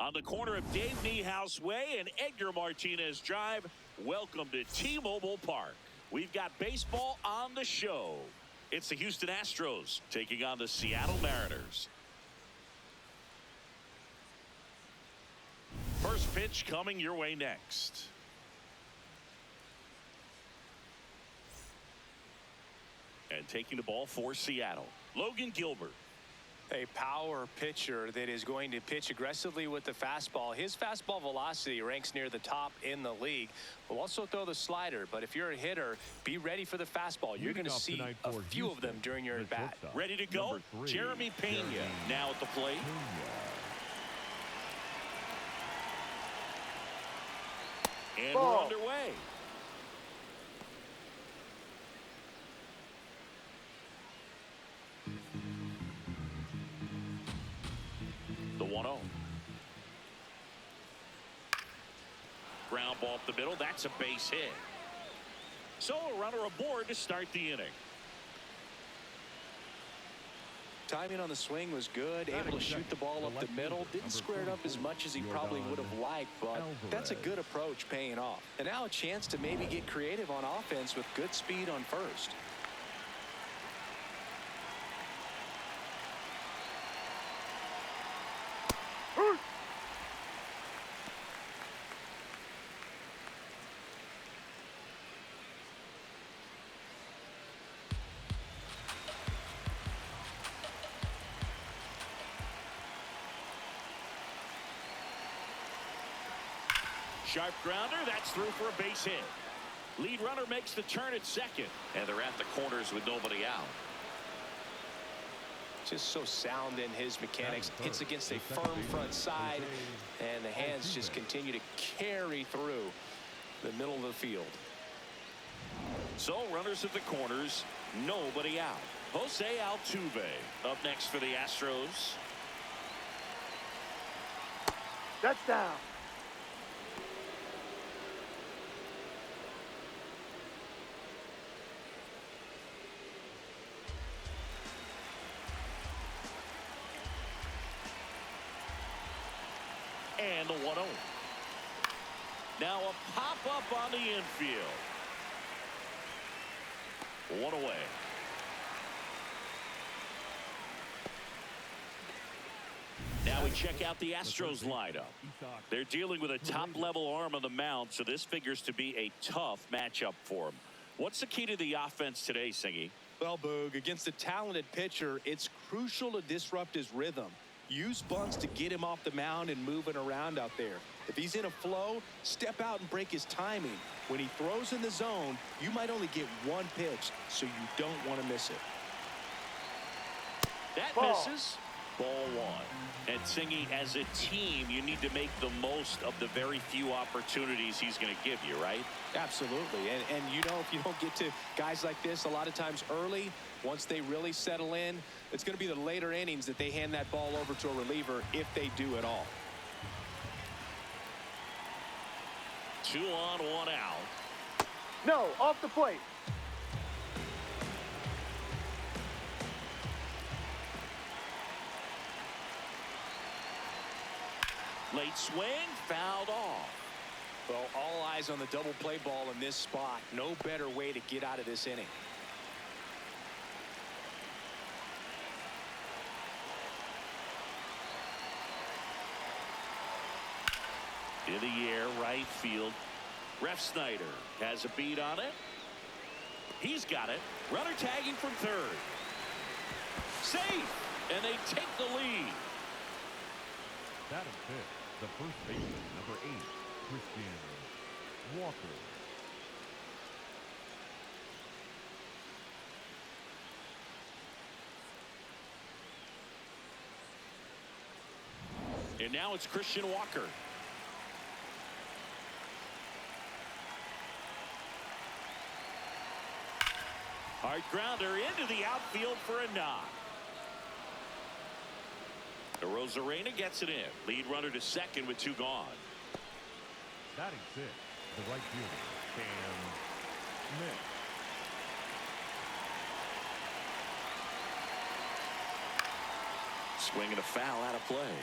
On the corner of Dave Niehaus Way and Edgar Martinez Drive, welcome to T-Mobile Park. We've got baseball on the show. It's the Houston Astros taking on the Seattle Mariners. First pitch coming your way next. And taking the ball for Seattle, Logan Gilbert. A power pitcher that is going to pitch aggressively with the fastball. His fastball velocity ranks near the top in the league. Will also throw the slider, but if you're a hitter, be ready for the fastball. You're going to see a few of them during your at-bat. Ready to go? Jeremy Pena now at the plate. And we're underway. The 1-0. Ground ball up the middle. That's a base hit. So a runner aboard to start the inning. Timing on the swing was good. Able to shoot the ball up the middle. Didn't square it up as much as he probably would have liked, but that's a good approach paying off. And now a chance to maybe get creative on offense with good speed on first. Sharp grounder, that's through for a base hit. Lead runner makes the turn at second, and they're at the corners with nobody out. Just so sound in his mechanics. Hits against a firm front side, and the hands just continue to carry through the middle of the field. So runners at the corners, nobody out. Jose Altuve up next for the Astros. Touchdown. And the 1-0. Now a pop-up on the infield. One away. Now we check out the Astros lineup. They're dealing with a top-level arm on the mound, so this figures to be a tough matchup for them. What's the key to the offense today, Singy? Well, Boog, against a talented pitcher, it's crucial to disrupt his rhythm. Use bunts to get him off the mound and moving around out there. If he's in a flow, step out and break his timing. When he throws in the zone, you might only get one pitch, so you don't want to miss it. That misses. Ball one. And Singy, as a team, you need to make the most of the very few opportunities he's going to give you, right? Absolutely. And you know, if you don't get to guys like this a lot of times early, once they really settle in, it's going to be the later innings that they hand that ball over to a reliever, if they do at all. 2 on, 1 out. No, off the plate. Late swing, fouled off. Well, all eyes on the double play ball in this spot. No better way to get out of this inning. In the air, right field. Ref Snyder has a beat on it. He's got it. Runner tagging from third. Safe, and they take the lead. That is it. The first baseman, number 8, Christian Walker. And now it's Christian Walker. Hard grounder into the outfield for a knock. Rosarena gets it in. Lead runner to second with 2 gone. Batting 6, the right fielder, Cam Smith. Swing and a foul out of play.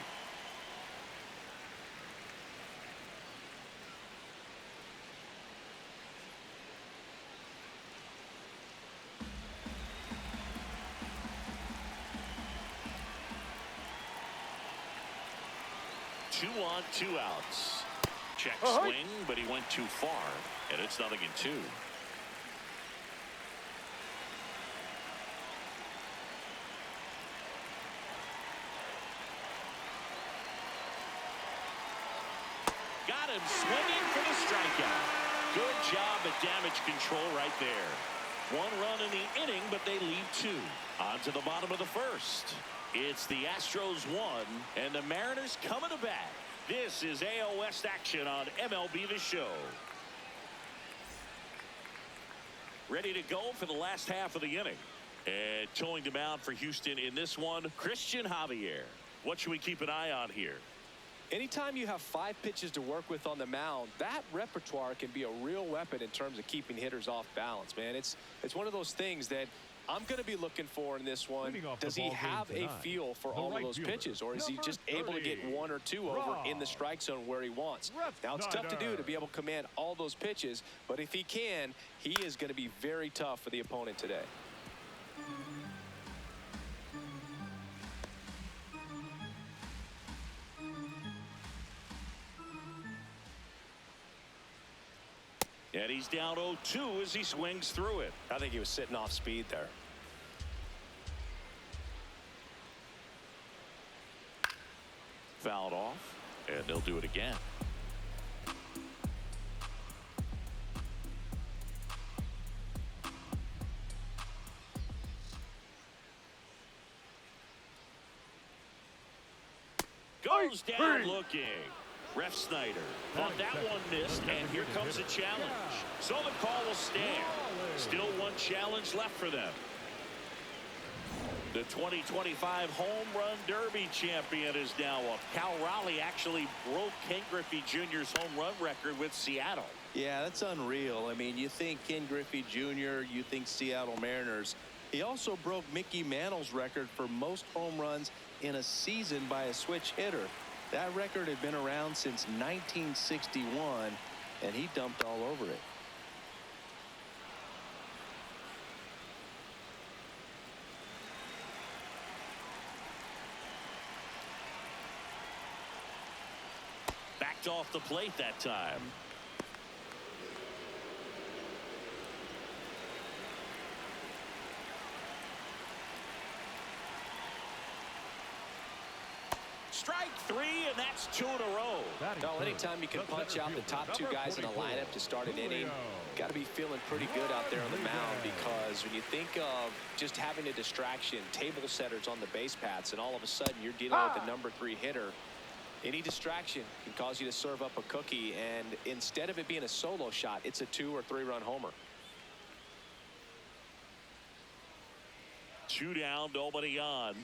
2 on, 2 outs. Check swing, but he went too far, and it's 0-2. Got him swinging for the strikeout. Good job at damage control right there. 1 run in the inning, but they lead 2. On to the bottom of the first. It's the Astros 1, and the Mariners coming to bat. This is AL West action on MLB The Show. Ready to go for the last half of the inning. And towing the mound for Houston in this one, Christian Javier. What should we keep an eye on here? Anytime you have 5 pitches to work with on the mound, that repertoire can be a real weapon in terms of keeping hitters off balance, man. It's one of those things that I'm going to be looking for in this one. Does he have a feel for all of those pitches, or is he just able to get 1 or 2 over in the strike zone where he wants? Now, it's tough to do to be able to command all those pitches, but if he can, he is going to be very tough for the opponent today. And he's down 0-2 as he swings through it. I think he was sitting off speed there. Fouled off, and they'll do it again. Goes down looking. Ref Snyder thought that one missed, and here comes a challenge. So the call will stand. Still 1 challenge left for them. The 2025 Home Run Derby champion is now up. Cal Raleigh actually broke Ken Griffey Jr.'s home run record with Seattle. Yeah, that's unreal. I mean, you think Ken Griffey Jr., you think Seattle Mariners. He also broke Mickey Mantle's record for most home runs in a season by a switch hitter. That record had been around since 1961, and he dumped all over it. Backed off the plate that time. Strike 3, and that's 2 in a row. No, anytime you can punch out the top 2 guys in a lineup to start an inning, got to be feeling pretty good out there on the mound, because when you think of just having a distraction, table setters on the base paths, and all of a sudden you're dealing with the number 3 hitter, any distraction can cause you to serve up a cookie, and instead of it being a solo shot, it's a 2 or 3 run homer. 2 down, nobody on.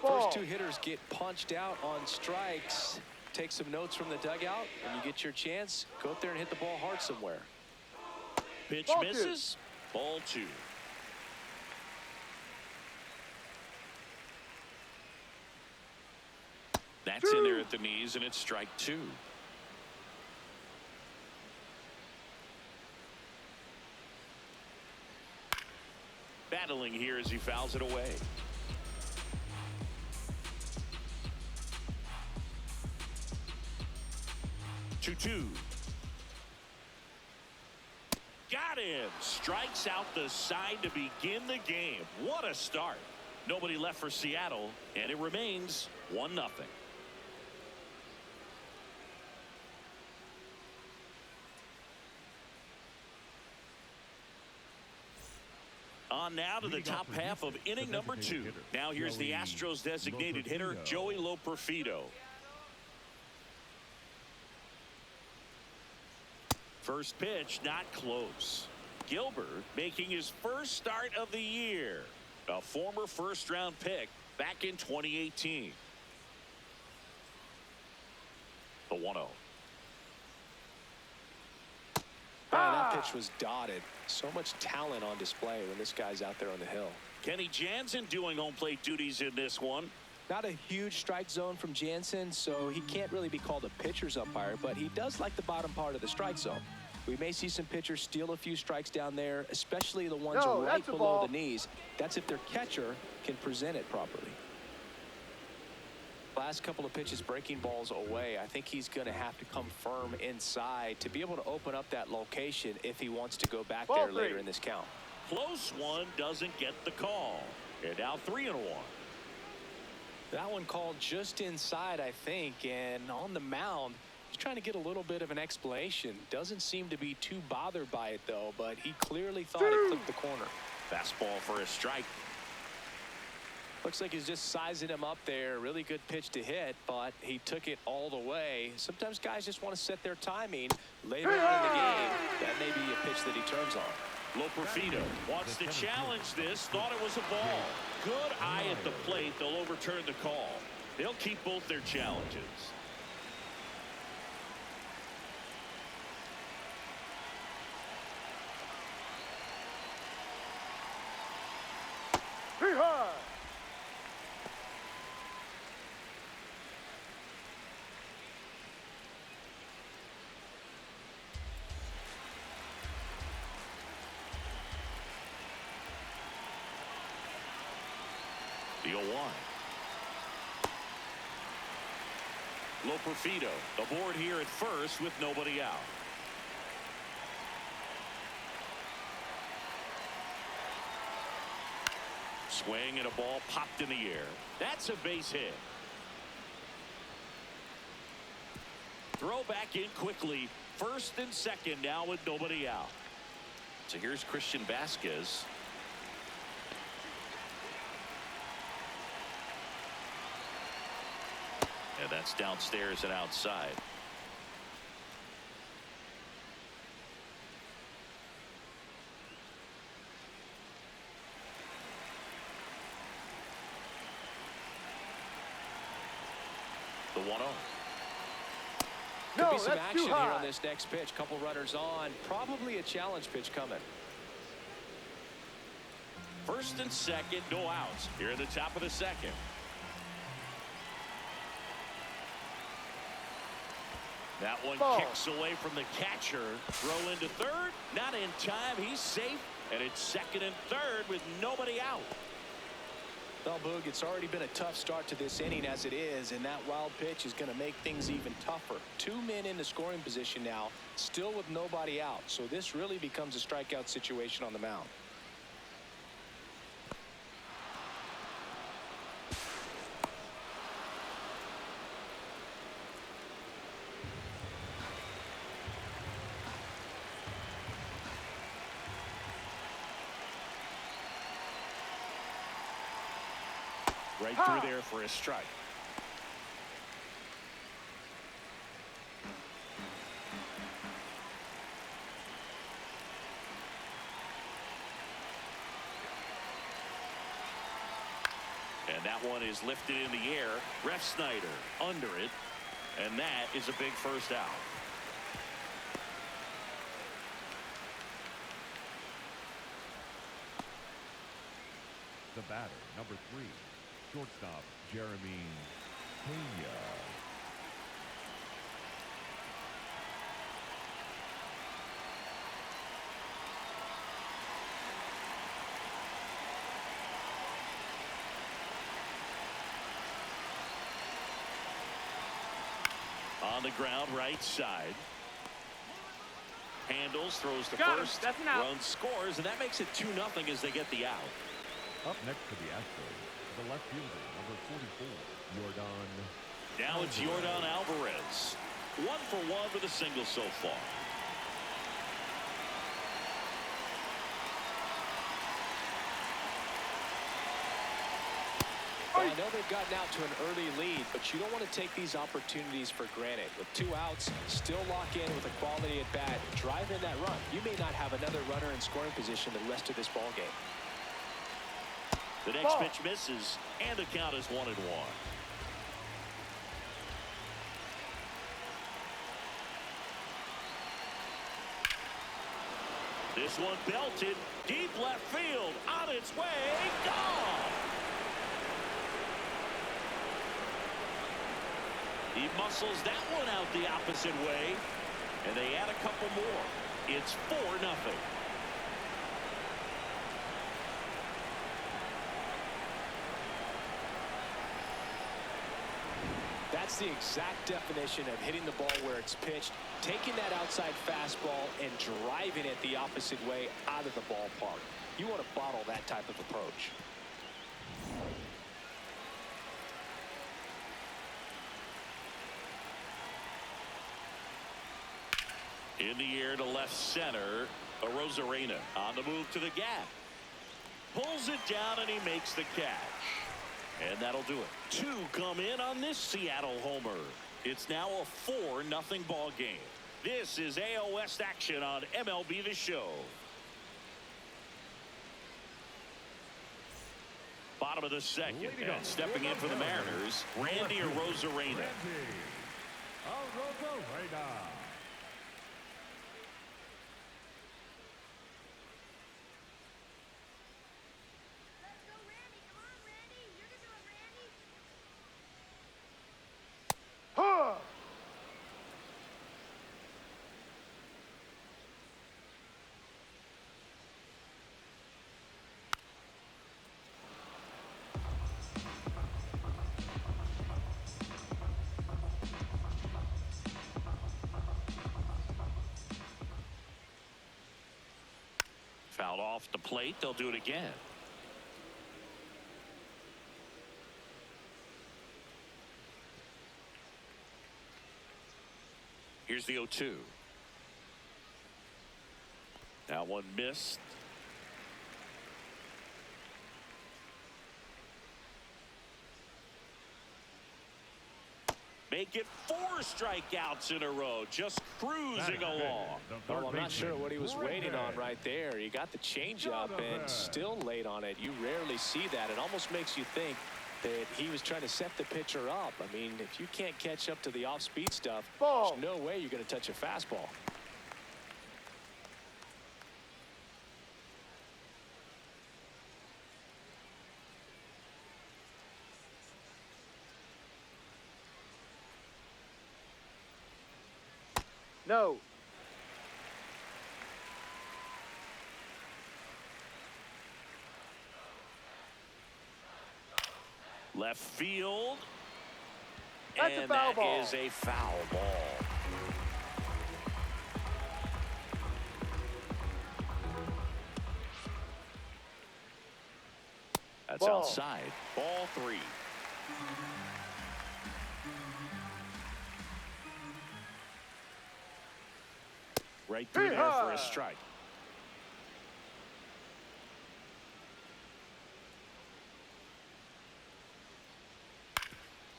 First 2 hitters get punched out on strikes. Take some notes from the dugout. When you get your chance, go up there and hit the ball hard somewhere. Pitch misses. Ball 2. That's in there at the knees, and it's strike 2. Battling here as he fouls it away. Two. Got him. Strikes out the side to begin the game. What a start. Nobody left for Seattle, and it remains 1-0. On now to the top half of inning number 2. Now here's the Astros designated hitter, Joey Loperfido. First pitch, not close. Gilbert making his first start of the year. A former first-round pick back in 2018. The 1-0. That pitch was dotted. So much talent on display when this guy's out there on the hill. Kenny Jansen doing home plate duties in this one. Not a huge strike zone from Jansen, so he can't really be called a pitcher's umpire, but he does like the bottom part of the strike zone. We may see some pitchers steal a few strikes down there, especially the ones right below the knees. That's if their catcher can present it properly. last couple of pitches breaking balls away. I think he's going to have to come firm inside to be able to open up that location if he wants to go back there later in this count. Close one, doesn't get the call. And now 3-1. That one called just inside, I think, and on the mound, he's trying to get a little bit of an explanation. Doesn't seem to be too bothered by it, though, but he clearly thought it clipped the corner. Fastball for a strike. Looks like he's just sizing him up there. Really good pitch to hit, but he took it all the way. Sometimes guys just want to set their timing later on in the game. That may be a pitch that he turns on. Loperfido wants to challenge this. Thought it was a ball. Good eye at the plate. They'll overturn the call. They'll keep both their challenges. The 0-1. Loperfido aboard here at first with nobody out. Swing and a ball popped in the air. That's a base hit. Throw back in quickly. First and second now with nobody out. So here's Christian Vasquez. And that's downstairs and outside. The 1-0. Could be some action here on this next pitch. Couple runners on. Probably a challenge pitch coming. First and second, no outs. Here at the top of the second. That one kicks away from the catcher. Throw into third. Not in time. He's safe. And it's second and third with nobody out. Well, Boog, it's already been a tough start to this inning as it is, and that wild pitch is going to make things even tougher. 2 men in the scoring position now, still with nobody out. So this really becomes a strikeout situation on the mound. Right through there for a strike. And that one is lifted in the air. Ref Snyder under it. And that is a big first out. The batter, number 3. Shortstop, Jeremy Pena. On the ground, right side. Handles, throws to first. Run scores, and that makes it 2-0 as they get the out. Up next to the Astros, the left fielder, number 44, Yordan. Now it's Yordan Alvarez. 1 for 1 with a single so far. Well, I know they've gotten out to an early lead, but you don't want to take these opportunities for granted. With 2 outs, still lock in with a quality at bat, drive in that run. You may not have another runner in scoring position the rest of this ball game. The next pitch misses, and the count is 1-1. This one belted deep left field, on its way, gone. He muscles that one out the opposite way, and they add a couple more. It's 4-0. the exact definition of hitting the ball where it's pitched, taking that outside fastball and driving it the opposite way out of the ballpark. You want to bottle that type of approach. In the air to left center. Arozarena on the move to the gap. Pulls it down and he makes the catch. And that'll do it. Two come in on this Seattle homer. It's now a 4-0 ball game. This is AL West action on MLB The Show. Bottom of the second. And stepping in for the Mariners, Randy Arozarena. Fouled off the plate. They'll do it again. Here's the 0-2. Now one missed. Make it 4 strikeouts in a row. Just cruising along. Well, I'm not sure what he was waiting on right there. He got the changeup and still late on it. You rarely see that. It almost makes you think that he was trying to set the pitcher up. I mean, if you can't catch up to the off-speed stuff, there's no way you're going to touch a fastball. No. Left field. That's and a foul that ball. is a foul ball. That's Ball. outside. Ball 3. Right through there for a strike.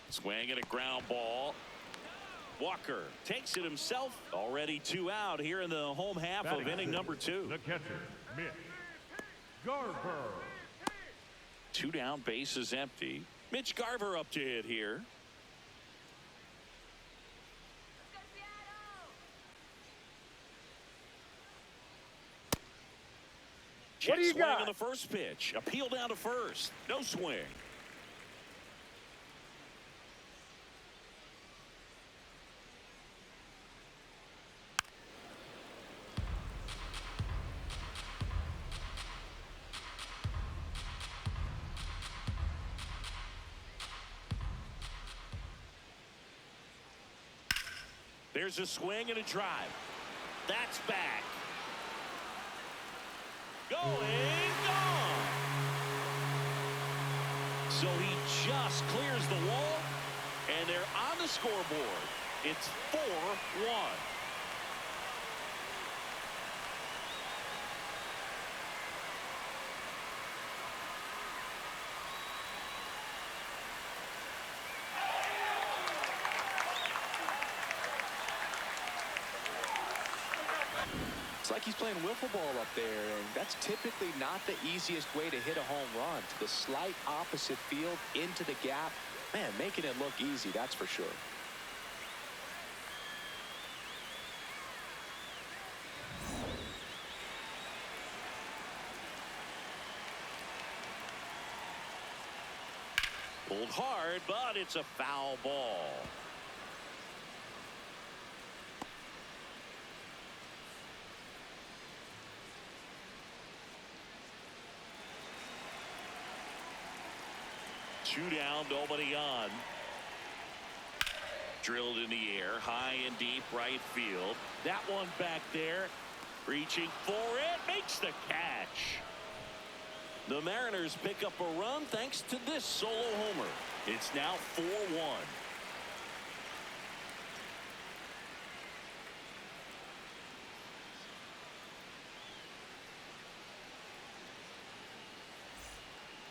Swing and a ground ball. Walker takes it himself. Already 2 out here in the home half of inning number 2. The catcher, Mitch Garver. 2 down, base is empty. Mitch Garver up to hit here. What do you Swing got? on the first pitch. Appeal down to first. No swing. There's a swing and a drive. That's back. Going, gone. So he just clears the wall, and they're on the scoreboard. It's 4-1. It's like he's playing wiffle ball up there, and that's typically not the easiest way to hit a home run. To the slight opposite field, into the gap. Man, making it look easy, that's for sure. Pulled hard, but it's a foul ball. Two down, nobody on. Drilled in the air, high and deep right field. That one back there, reaching for it, makes the catch. The Mariners pick up a run thanks to this solo homer. It's now 4-1.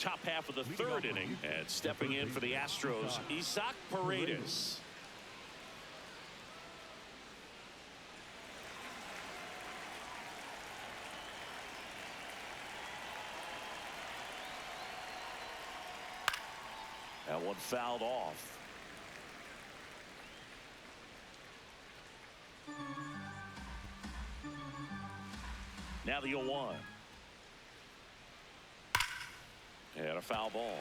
Top half of the third inning, and stepping in for the Astros, Isaac Paredes. That one fouled off. Now the 0-1. And a foul ball.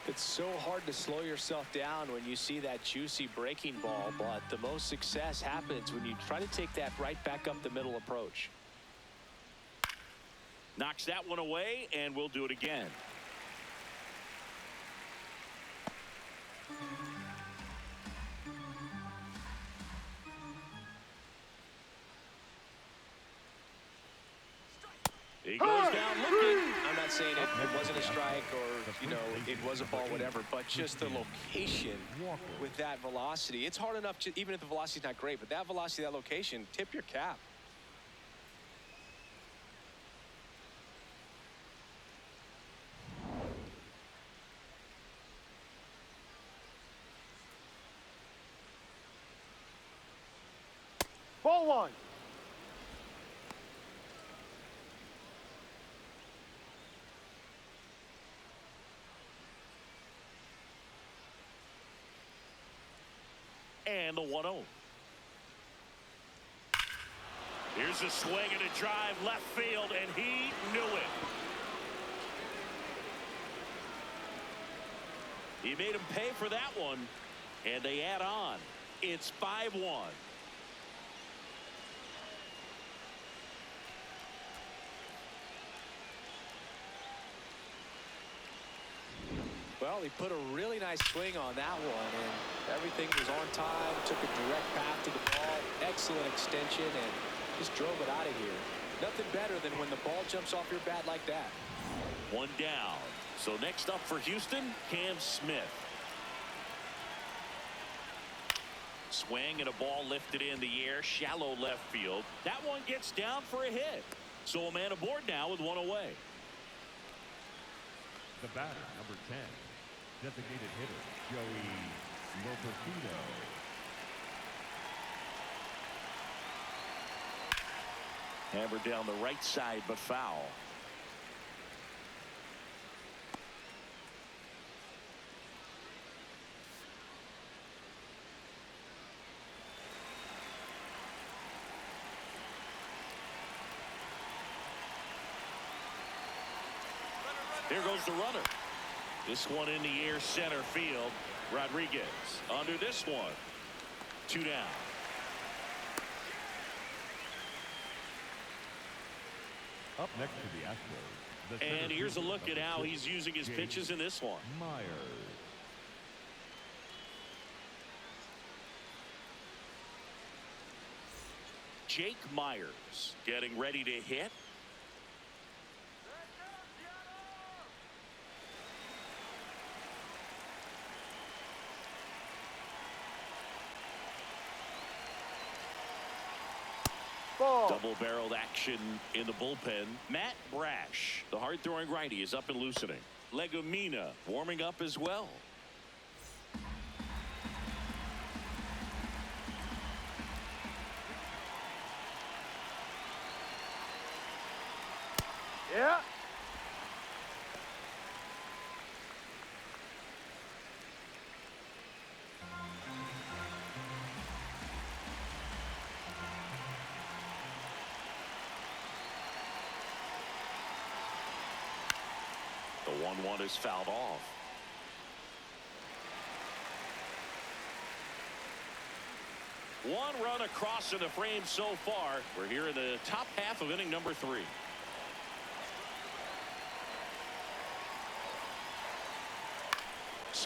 It's so hard to slow yourself down when you see that juicy breaking ball, but the most success happens when you try to take that right back up the middle approach. Knocks that one away, and we'll do it again. He goes down looking. I'm not saying it wasn't a strike or, you know, it was a ball, whatever, but just the location with that velocity. It's hard enough, even if the velocity's not great, but that velocity, that location, tip your cap. Ball one. And the 1-0. Here's a swing and a drive left field, and he knew it. He made him pay for that one, and they add on. It's 5-1. Well, he put a really nice swing on that one, and everything was on time, took a direct path to the ball, excellent extension, and just drove it out of here. Nothing better than when the ball jumps off your bat like that. One down. So next up for Houston, Cam Smith. Swing and a ball lifted in the air, shallow left field. That one gets down for a hit. So a man aboard now with one away. The batter, number 10, designated hitter, Joey Lopezito. Hammered down the right side, but foul. Here goes the runner. This one in the air, center field. Rodriguez under this one. 2 down. Up next to the Astros. The And here's a center look at fielder, how number he's 6, using his James pitches in this one. Myers. Jake Myers getting ready to hit. Ball. Double-barreled action in the bullpen. Matt Brash, the hard-throwing righty, is up and loosening. Legumina warming up as well. Yeah. The 1-1 is fouled off. One run across in the frame so far. We're here in the top half of inning number 3.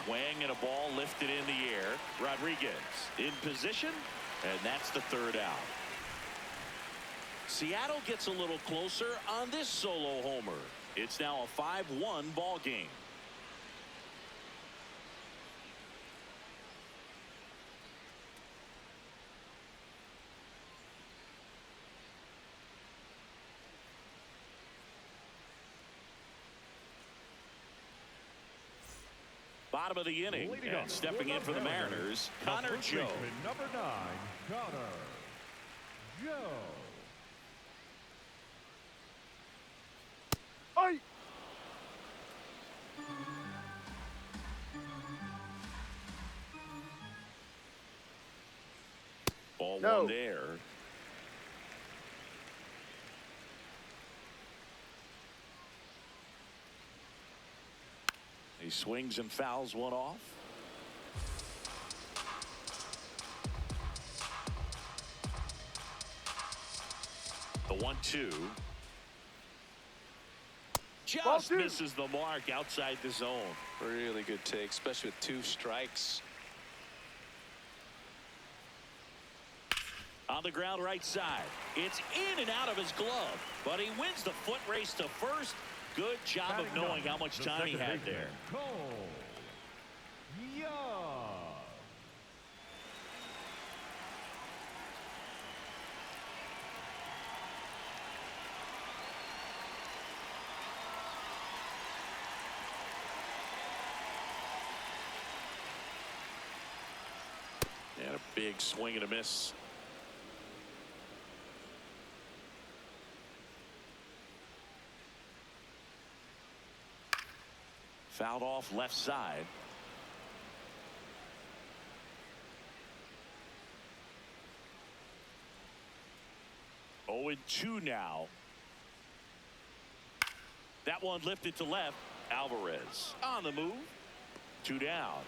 swing and a ball lifted in the air. Rodriguez in position, and that's the third out. Seattle gets a little closer on this solo homer. It's now a 5-1 ball game. Bottom of the inning, and stepping in for the Mariners, Connor Joe. Number 9, Connor Joe. Oi! Ball No. one there. He swings and fouls one off. The 1-2. Just misses the mark outside the zone. Really good take, especially with 2 strikes. On the ground right side. It's in and out of his glove, but he wins the foot race to first. Good job of knowing how much time he had there. And a big swing and a miss. Fouled off left side. Oh, 0-2 now. That one lifted to left. Alvarez on the move. 2 down.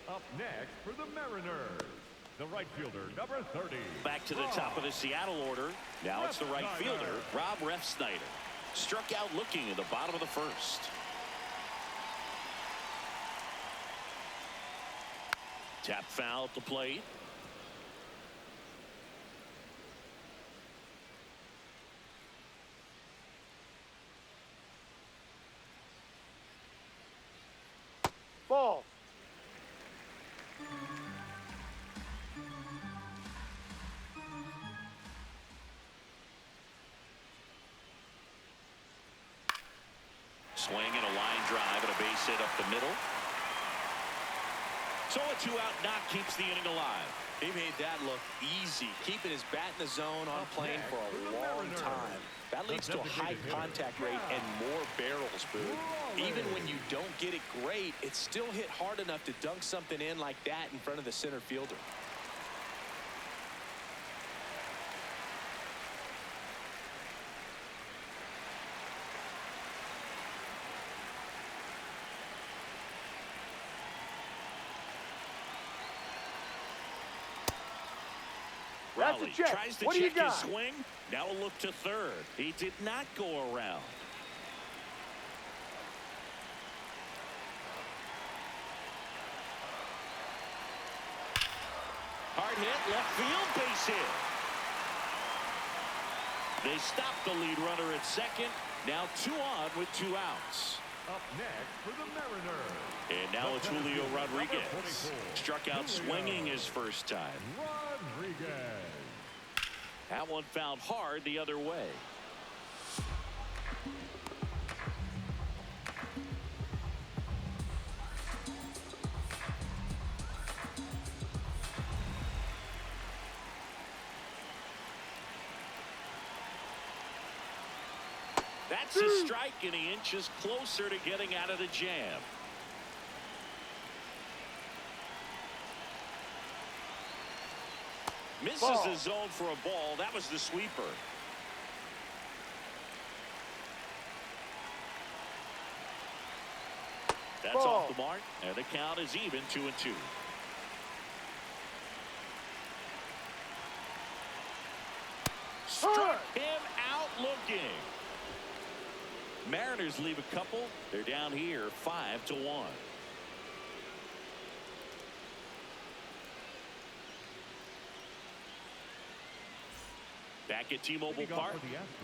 Up next for the Mariners, the right fielder, number 30. Back to the top of the Seattle order. Now it's the right fielder, Rob Refsnyder. Struck out looking in the bottom of the first. Tap foul at the plate. Ball. Swing and a line drive and a base hit up the middle. So a 2-out knock keeps the inning alive. He made that look easy, keeping his bat in the zone on plane for a long time. That leads to a high contact rate and more barrels, Boo. Even when you don't get it great, it's still hit hard enough to dunk something in like that in front of the center fielder. Rowley check. tries to What do you check his got? swing. Now a look to third. He did not go around. Hard hit, left field, base hit. They stop the lead runner at second. Now 2 on with 2 outs. Up next for the Mariners. And now it's Julio Rodriguez. Struck out swinging his first time. Rodriguez. That one fouled hard the other way. That's a strike, and he inches closer to getting out of the jam. Misses the zone for a ball. That was the sweeper. That's off the mark, and the count is even 2-2. Struck him out looking. Mariners leave a couple. They're down here 5-1. Back at T-Mobile Park,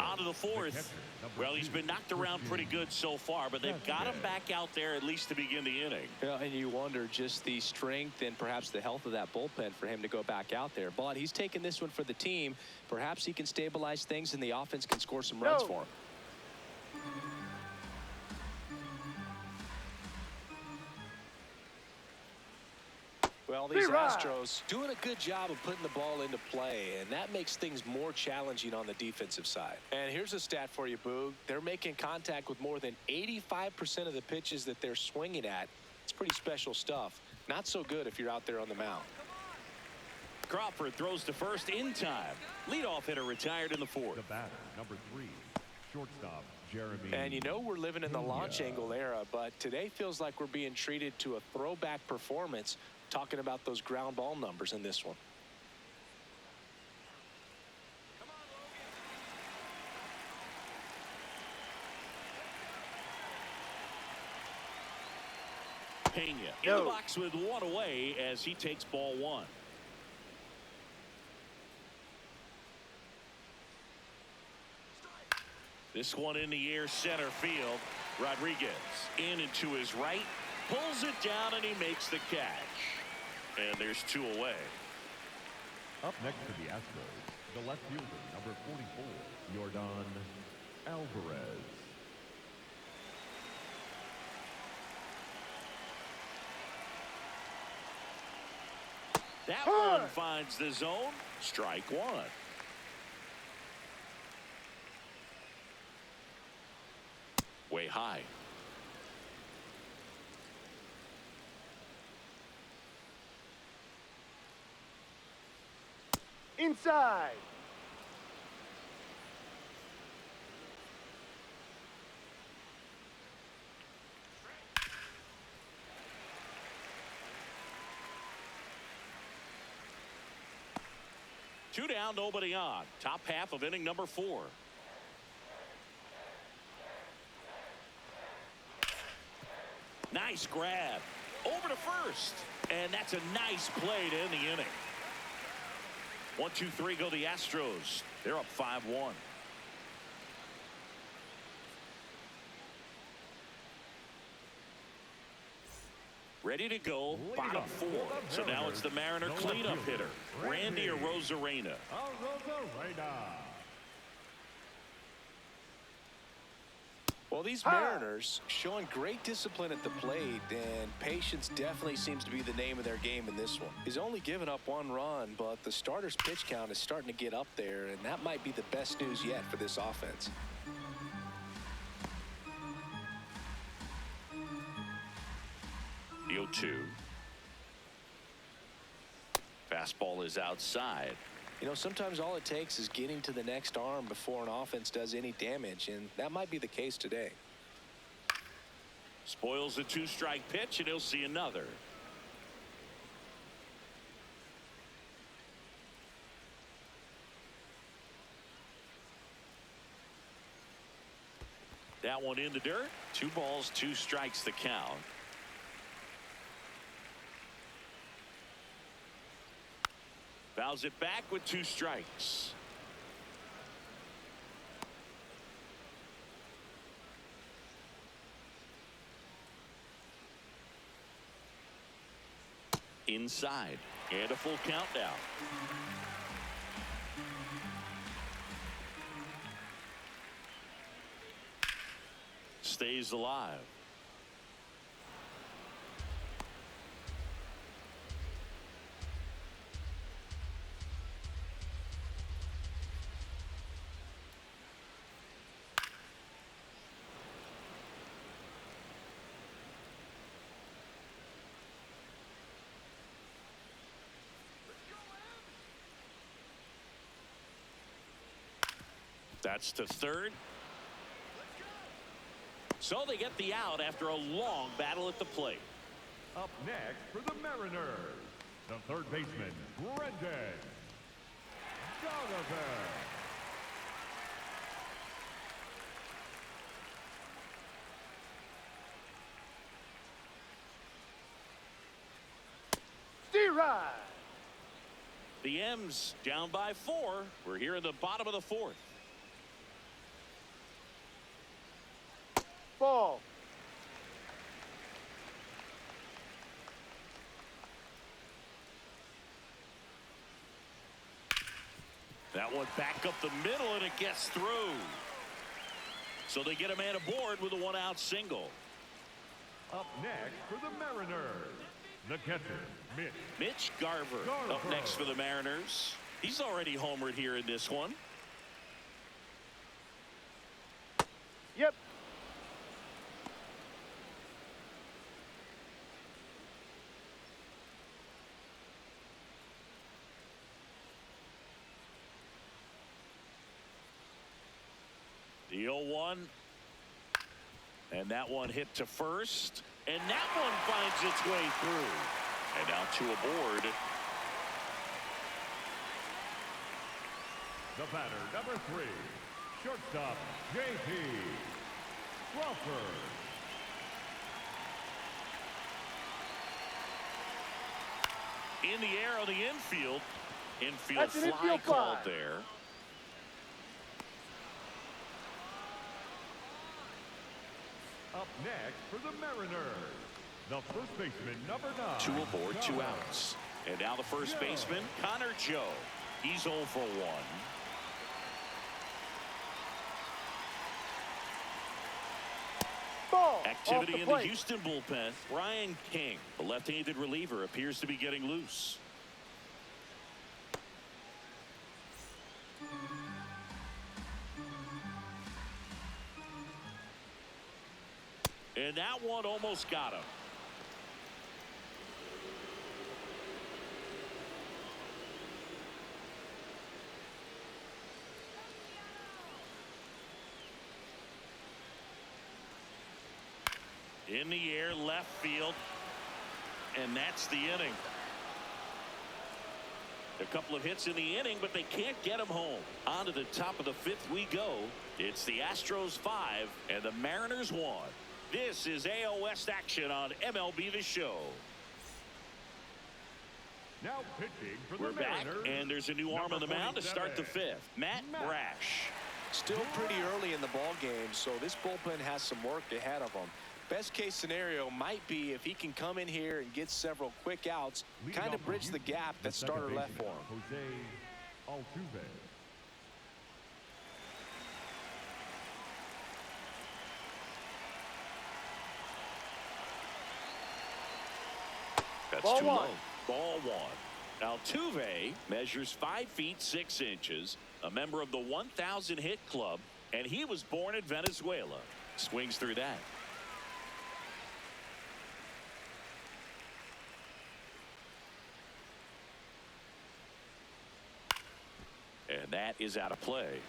on to the fourth. Well, he's been knocked around pretty good so far, but they've got him back out there at least to begin the inning. Yeah, and you wonder just the strength and perhaps the health of that bullpen for him to go back out there. But he's taking this one for the team. Perhaps he can stabilize things and the offense can score some runs for him. Well, these Astros doing a good job of putting the ball into play, and that makes things more challenging on the defensive side. And here's a stat for you, Boog. They're making contact with more than 85% of the pitches that they're swinging at. It's pretty special stuff. Not so good if you're out there on the mound. Crawford throws to first in time. Leadoff hitter retired in the fourth. The batter, number 3, shortstop Jeremy. And you know we're living in the launch angle era, but today feels like we're being treated to a throwback performance. Talking about those ground ball numbers in this one. Pena in the box with one away as he takes ball one. This one in the air, center field. Rodriguez in and to his right, pulls it down, and he makes the catch. And there's 2 away. Up next for the Astros, the left fielder, number 44, Yordan Alvarez. That one finds the zone. Strike one. Way high. Inside. Two down, nobody on. Top half of inning number 4. Nice grab. Over to first. And that's a nice play to end the inning. 1, 2, 3 go the Astros. They're up 5-1. Ready to go, bottom 4. So now it's the Mariner cleanup hitter, Randy Arozarena. Well, these Mariners showing great discipline at the plate, and patience definitely seems to be the name of their game in this one. He's only given up 1 run, but the starter's pitch count is starting to get up there, and that might be the best news yet for this offense. The 0-2. Fastball is outside. You know, sometimes all it takes is getting to the next arm before an offense does any damage, and that might be the case today. Spoils the 2-strike pitch, and he'll see another. That one in the dirt. 2 balls, 2 strikes the count. Fouls it back with 2 strikes. Inside. And a full countdown. Stays alive. That's to third. So they get the out after a long battle at the plate. Up next for the Mariners, the third baseman, Brendan Donovan. ride. The M's down by 4. We're here in the bottom of the 4th. Ball. That one back up the middle, and it gets through. So they get a man aboard with a 1-out single. Up next for the Mariners, the catcher, Mitch Garver up next for the Mariners. He's already homered here in this one. Yep. The 0-1. And that one hit to first. And that one finds its way through. And now 2 aboard. the batter, number 3, shortstop, J.P. Crawford. In the air on the infield. Infield That's an fly infield called fly. there. Up next for the Mariners, the first baseman, number 9. 2 aboard, 2 Joe. outs. And now the first Joe. baseman, Connor Joe. He's 0 for 1. Ball. Activity Off in the the plate. Houston bullpen. Ryan King, the left-handed reliever, appears to be getting loose. And that one almost got him. In the air, left field. And that's the inning. A couple of hits in the inning, but they can't get him home. On to the top of the 5th we go. It's the Astros 5 and the Mariners 1. This is AL West action on MLB The Show. Now pitching for We're the back, Mariners, and there's a new arm on number the mound to start the 47, 5th. Matt Brash. Still pretty early in the ball game, so this bullpen has some work ahead of them. Best case scenario might be if he can come in here and get several quick outs, Leading kind off of for bridge the Houston, gap the that second starter left for baseman, him. Jose Altuve. That's Ball too 1. low. Ball 1. Altuve measures 5 feet 6 inches, a member of the 1,000 hit club, and he was born in Venezuela. Swings through that. And that is out of play.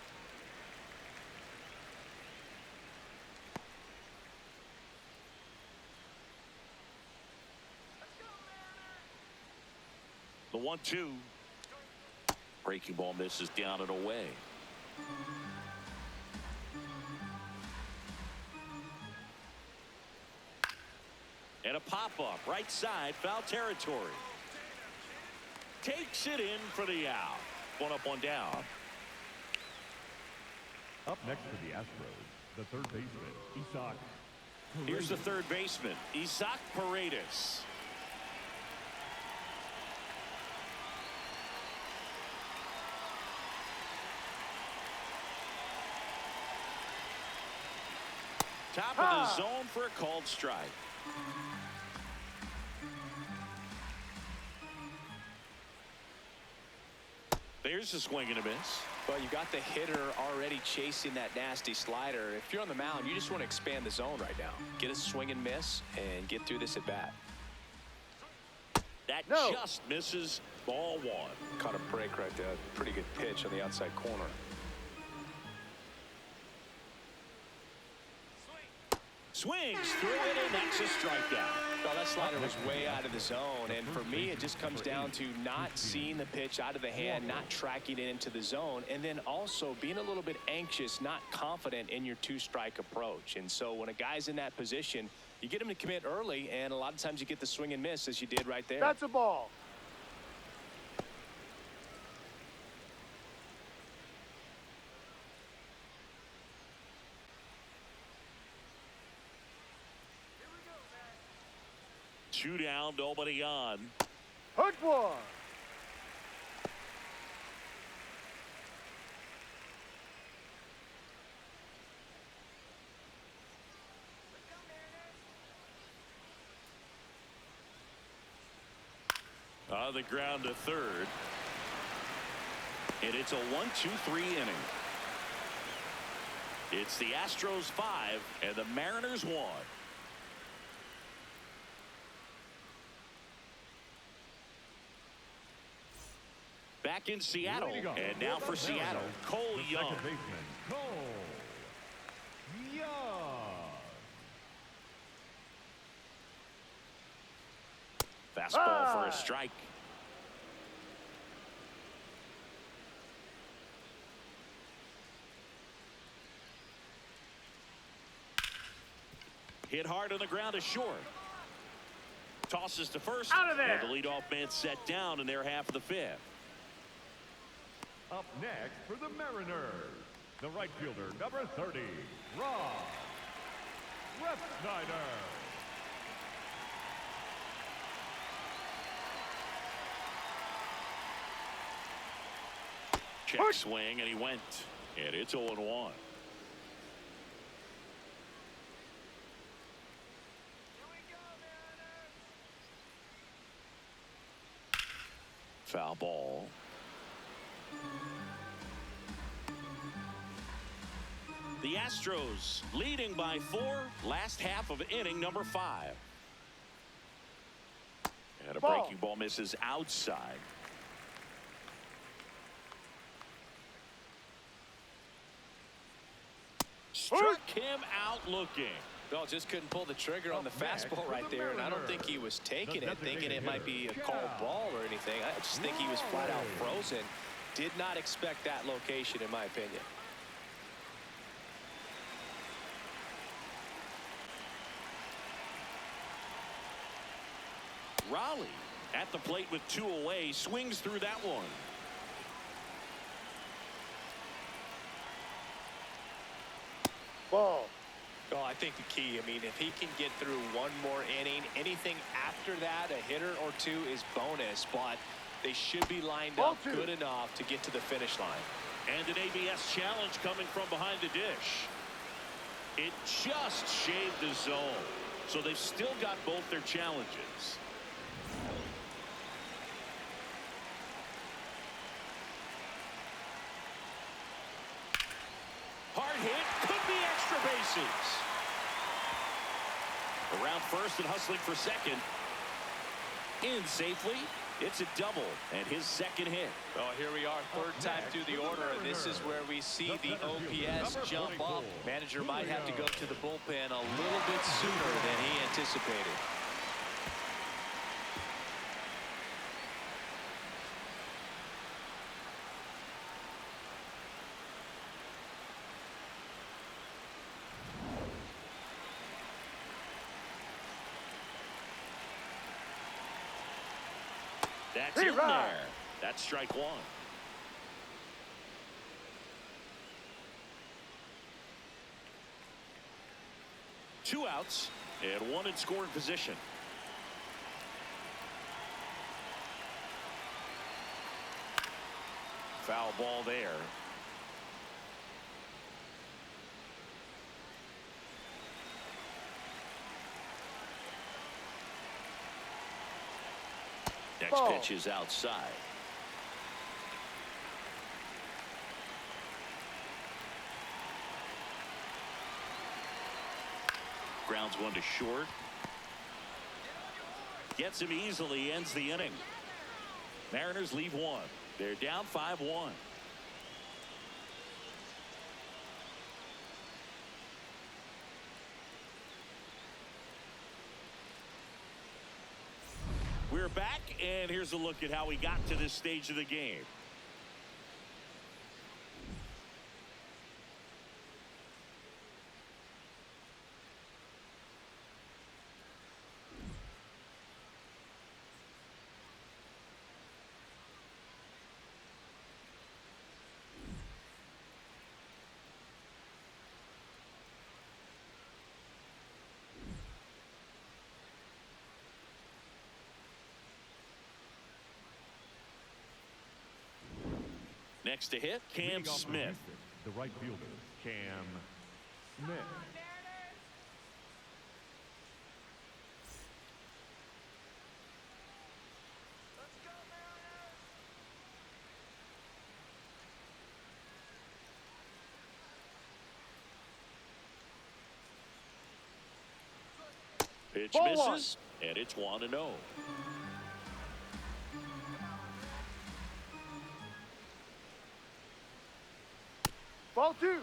The 1-2. Breaking ball misses down and away. And a pop-up right side, foul territory. Takes it in for the out. 1 up, 1 down. Up next for the Astros, the third baseman, Isaac. Here's the third baseman, Isaac Paredes. Top of the zone for a called strike. There's a swing and a miss. But you got the hitter already chasing that nasty slider. If you're on the mound, you just want to expand the zone right now. Get a swing and miss and get through this at bat. That No. just misses. Ball 1. Caught a break right there. Pretty good pitch on the outside corner. Swings through it, and that's a strikeout. Well, that slider was way out of the zone, and for me, it just comes down to not seeing the pitch out of the hand, not tracking it into the zone, and then also being a little bit anxious, not confident in your 2-strike approach. And so when a guy's in that position, you get him to commit early, and a lot of times you get the swing and miss, as you did right there. That's a ball. 2 down, nobody on. Hook one. On the ground to third. And it's a 1-2-3 inning. It's the Astros 5 and the Mariners 1. Back in Seattle, and now for Seattle, Cole Young. Cole Young. Fastball for a strike. Hit hard on the ground to short. Tosses to first. Out of there. And the leadoff man set down in their half of the 5th. Up next for the Mariners, the right fielder, number 30, Rob Refsnyder. Check swing, and he went. And it's 0-1. Foul ball. The Astros leading by 4, last half of inning number 5. And a breaking ball misses outside. Struck him out looking. Well, just couldn't pull the trigger on the fastball right there, and I don't think he was taking it, thinking it might be a called ball or anything. I just think he was flat out frozen. Did not expect that location, in my opinion. Raleigh at the plate with 2 away, swings through that one. Ball. Oh, I think the key, I mean, if he can get through one more inning, anything after that, a hitter or 2 is bonus, but they should be lined up good enough to get to the finish line. And an ABS challenge coming from behind the dish. It just shaved the zone. So they've still got both their challenges. Hard hit, could be extra bases. Around first and hustling for second. In safely. It's a double and his second hit. Well, here we are, third time through the order, and this is where we see the OPS jump up. Manager might have to go to the bullpen a little bit sooner than he anticipated. That's in there. That's strike 1. Two outs and 1 in scoring position. Foul ball there. Next pitch is outside. Grounds one to short. Gets him easily, ends the inning. Mariners leave 1. They're down 5-1. We're back, and here's a look at how we got to this stage of the game. Next to hit, Cam Leading off for Smith. Houston, the right fielder, Cam Smith. Pitch Ball misses, and it's 1-0. Ball 2.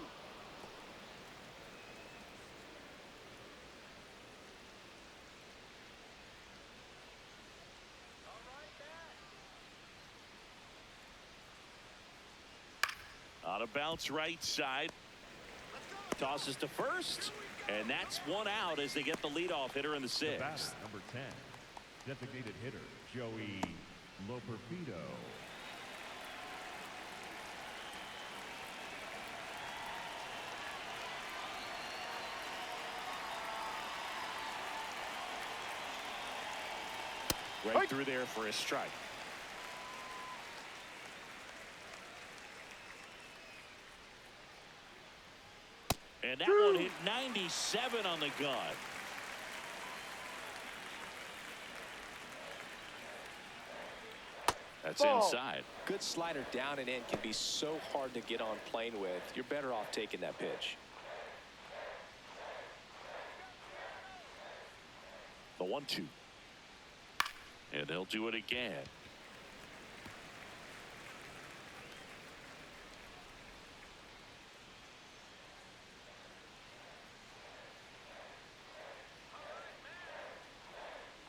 On a bounce right side. Tosses to first. And that's one out as they get the leadoff hitter in the The batter, sixth. number 10, designated hitter, Joey Loperfido. Right through there for a strike. And that one hit 97 on the gun. That's Ball. inside. Good slider down and in can be so hard to get on plane with. You're better off taking that pitch. The 1-2. And they'll do it again.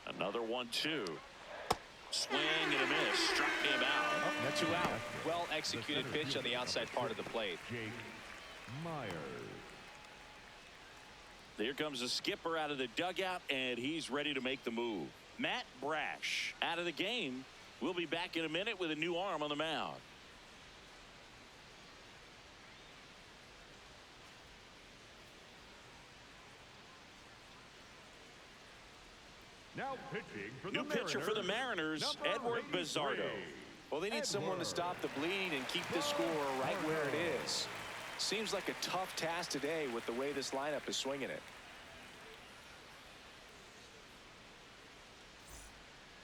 Another 1-2. Swing and a miss. Struck him out. Next 2 to the out. Astros, Well the executed center pitch on the fielder, outside number part of the 6, plate. Jake Myers. Here comes the skipper out of the dugout, and he's ready to make the move. Matt Brash out of the game. We'll be back in a minute with a new arm on the mound. Now pitching for the New pitcher for the Mariners, number Edward 83. Bizzardo. Well, they need someone to stop the bleeding and keep the score right where it is. Seems like a tough task today with the way this lineup is swinging it.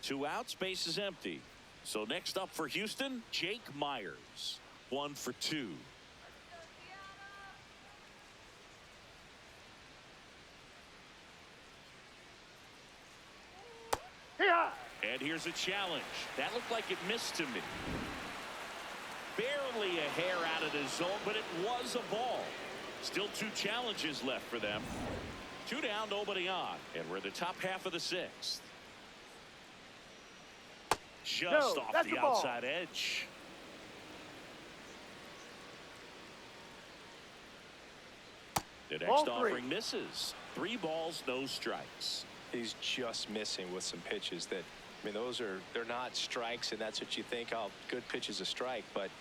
2 outs, base is empty. So next up for Houston, Jake Myers. 1 for 2. Yeah. And here's a challenge. That looked like it missed to me. Barely a hair out of the zone, but it was a ball. Still 2 challenges left for them. 2 down, nobody on. And we're in the top half of the 6th. Just No, off that's the a ball. outside edge. The next Ball 3. offering misses. 3 balls, no strikes. He's just missing with some pitches that, I mean, they're not strikes, and that's what you think, oh, good pitch is a strike. But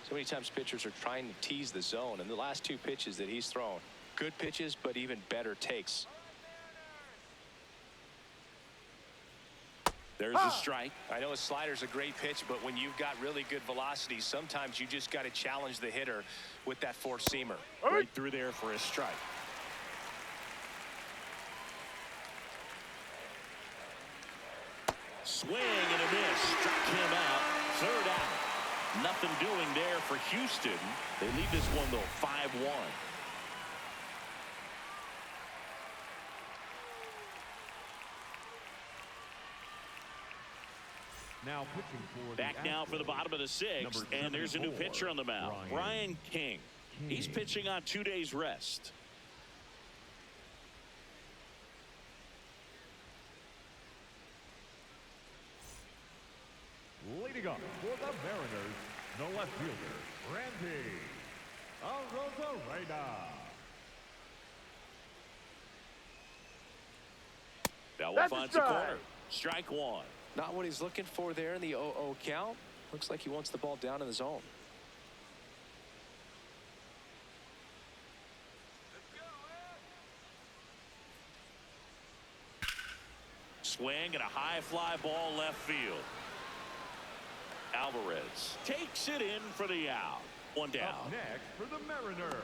so many times pitchers are trying to tease the zone, and the last 2 pitches that he's thrown, good pitches, but even better takes. There's a strike. I know a slider's a great pitch, but when you've got really good velocity, sometimes you just got to challenge the hitter with that four-seamer. Right through there for a strike. Swing and a miss. Struck him out. 3rd out. Nothing doing there for Houston. They lead this one, though, 5-1. Now pitching for Back the now for the Astros, bottom of the 6th, number and there's a new 74, pitcher on the mound, Brian King. He's pitching on 2 days rest. Leading off for the Mariners, the left fielder, Randy Arozarena. That one That's a finds the strike. corner. Strike 1. Not what he's looking for there in the 0-0 count. Looks like he wants the ball down in the zone. Swing and a high fly ball left field. Alvarez takes it in for the out. One down. Up next for the Mariners,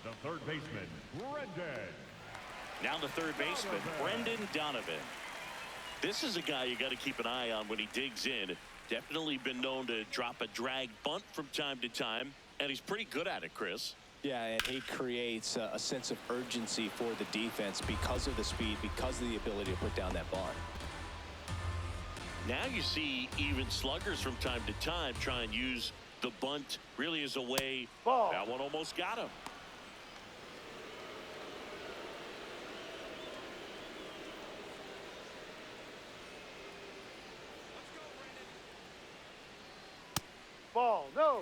the third baseman, Brendan. Now the third baseman, Brendan Donovan. This is a guy you got to keep an eye on when he digs in. Definitely been known to drop a drag bunt from time to time, and he's pretty good at it, Chris. Yeah, and he creates a sense of urgency for the defense because of the speed, because of the ability to put down that bunt. Now you see even sluggers from time to time try and use the bunt really as a way. Ball. That one almost got him. Ball, no.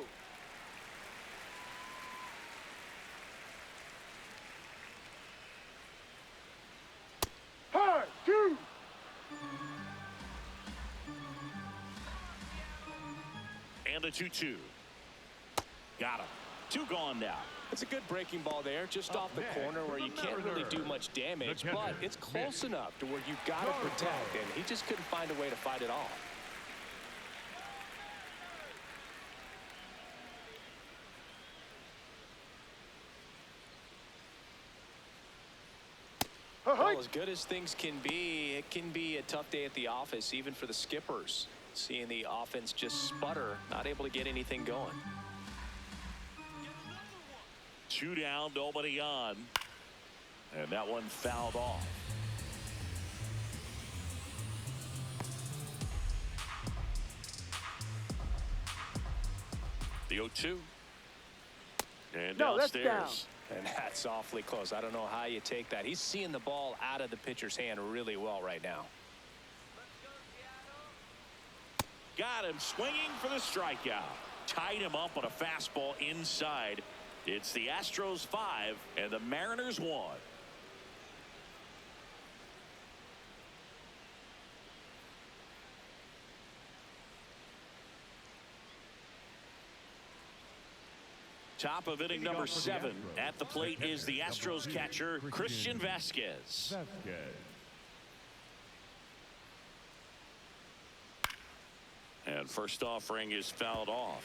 Hard, 2. And the 2-2. Got him. 2 gone now. It's a good breaking ball there, just off the corner where you can't really do much damage, but it's close enough to where you've got to protect, and he just couldn't find a way to fight it off. Well, as good as things can be, it can be a tough day at the office, even for the skippers. Seeing the offense just sputter, not able to get anything going. 2 down, nobody on. And that one fouled off. The 0-2. And No, that's downstairs. down. And that's awfully close. I don't know how you take that. He's seeing the ball out of the pitcher's hand really well right now. Got him swinging for the strikeout. Tied him up on a fastball inside. It's the Astros 5 and the Mariners 1. Top of inning number 7. At the plate is the Astros catcher, Christian Vasquez. And first offering is fouled off.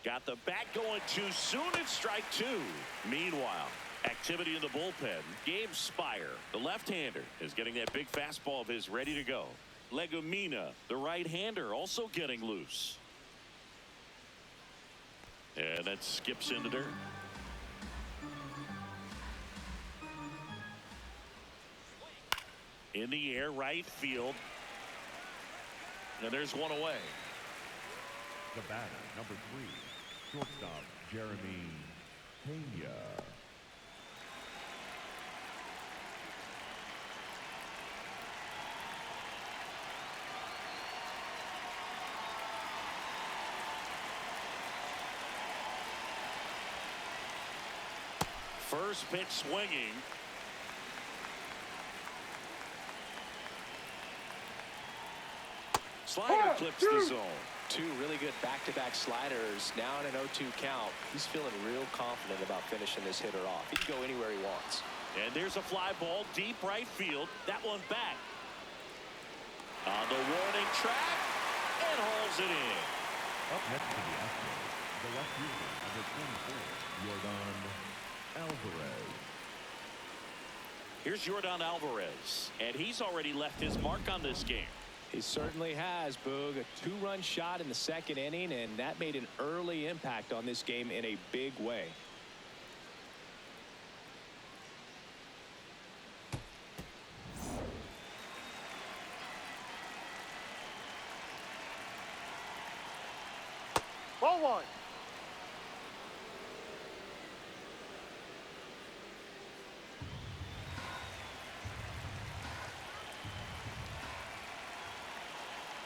Got the bat going too soon. It's strike 2. Meanwhile, activity in the bullpen. Gabe Spire, the left-hander, is getting that big fastball of his ready to go. Legumina, the right-hander, also getting loose. And that skips into dirt. In the air, right field. And there's one away. The batter, number 3, shortstop Jeremy Pena. First pitch swinging. Slider clips the zone. 2 really good back-to-back sliders. Now in an 0-2 count. He's feeling real confident about finishing this hitter off. He can go anywhere he wants. And there's a fly ball deep right field. That one back. On the warning track. And hauls it in. Up next to the Astros, the left fielder, number 24, Yordan Alvarez. Here's Yordan Alvarez. And he's already left his mark on this game. He certainly has, Boog. A 2-run shot in the second inning, and that made an early impact on this game in a big way. Ball 1.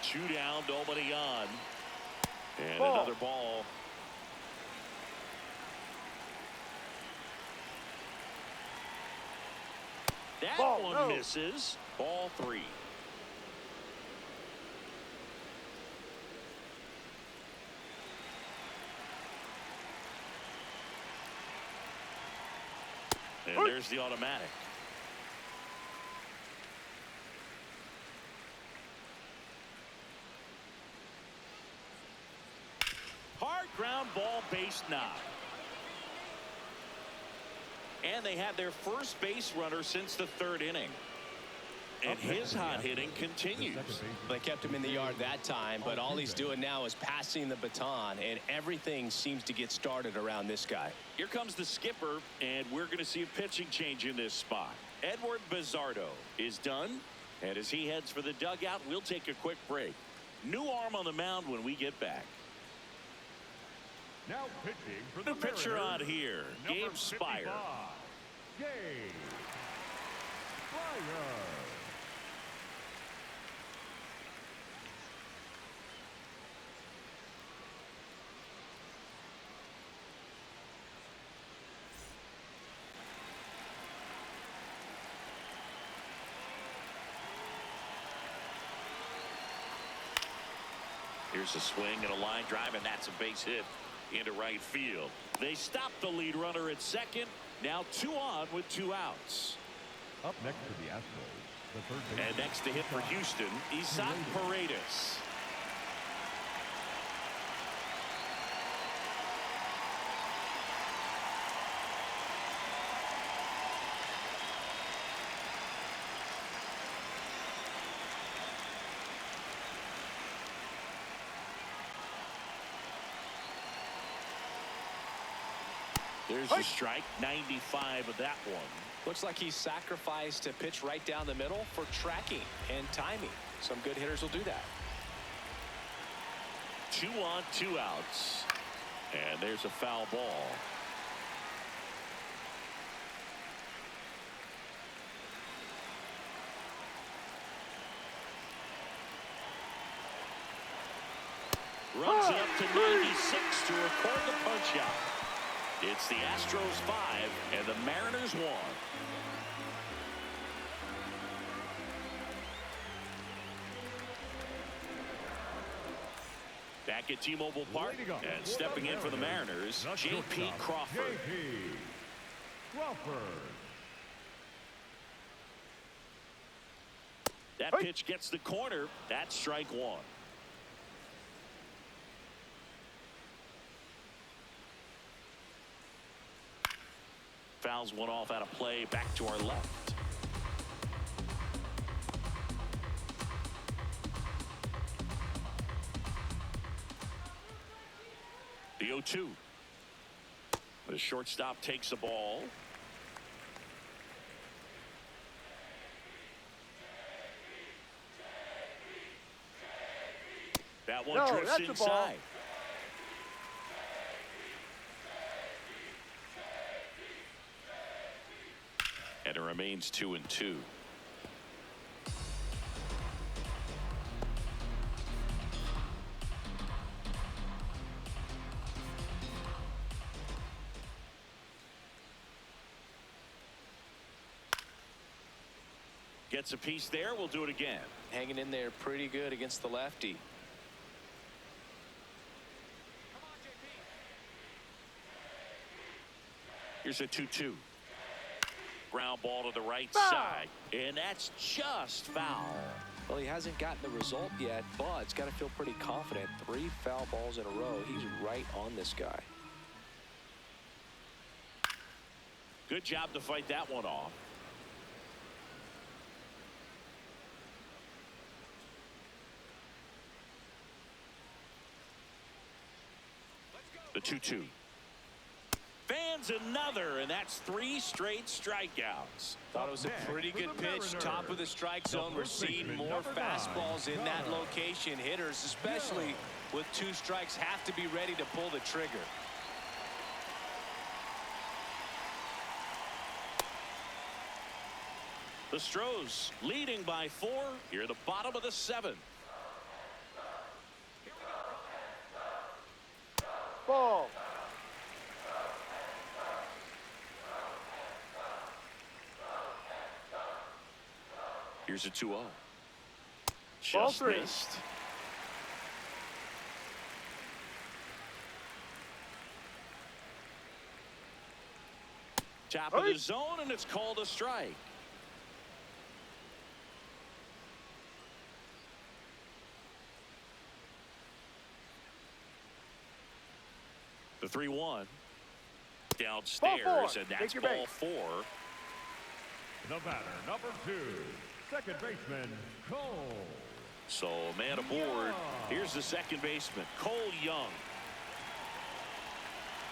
Two down, nobody on. And ball. Another ball. That Ball, one no. misses. Ball 3. And there's the automatic. Hard ground ball, base knock. And they had their first base runner since the third inning. And his hot hitting continues. They kept him in the yard that time, but all he's doing now is passing the baton, and everything seems to get started around this guy. Here comes the skipper, and we're going to see a pitching change in this spot. Edward Bizardo is done, and as he heads for the dugout, we'll take a quick break. New arm on the mound when we get back. Now pitching for the New pitcher Mariners, on here, number Gabe Spire. 55, Gabe Spire. Here's a swing and a line drive, and that's a base hit into right field. They stop the lead runner at second. Now 2 on with 2 outs. Up next for the Astros, the third baseman. And next to hit for Houston, Isaac Paredes. There's a strike, 95 of that one. Looks like he's sacrificed to pitch right down the middle for tracking and timing. Some good hitters will do that. 2 on, 2 outs. And there's a foul ball. Runs it up to 96 to record the punch out. It's the Astros 5 and the Mariners 1. Back at T-Mobile Park and stepping in for the Mariners, J.P. Crawford. J.P. Crawford. That pitch gets the corner. That's strike 1. Fouls one off out of play, back to our left. The 0-2. The shortstop takes the ball. That one drifts that's the ball. inside. And it remains 2-2. Gets a piece there. We'll do it again. Hanging in there pretty good against the lefty. Here's a 2-2. Ground ball to the right side, and that's just foul. Well, he hasn't gotten the result yet, but he's got to feel pretty confident. 3 foul balls in a row. He's right on this guy. Good job to fight that one off. The 2-2. Fans another, and that's 3 straight strikeouts. Thought it was a pretty good pitch. Top of the strike zone. We're seeing more fastballs in that location. Hitters, especially with 2 strikes, have to be ready to pull the trigger. The Astros leading by 4 here at the bottom of the 7th. Ball. Here's a 2-0. Ball Just 3. missed. Top of the zone, and it's called a strike. The 3-1. Downstairs, and that's ball 4. The batter, number 2, second baseman, Cole. So, man aboard. Here's the second baseman, Cole Young.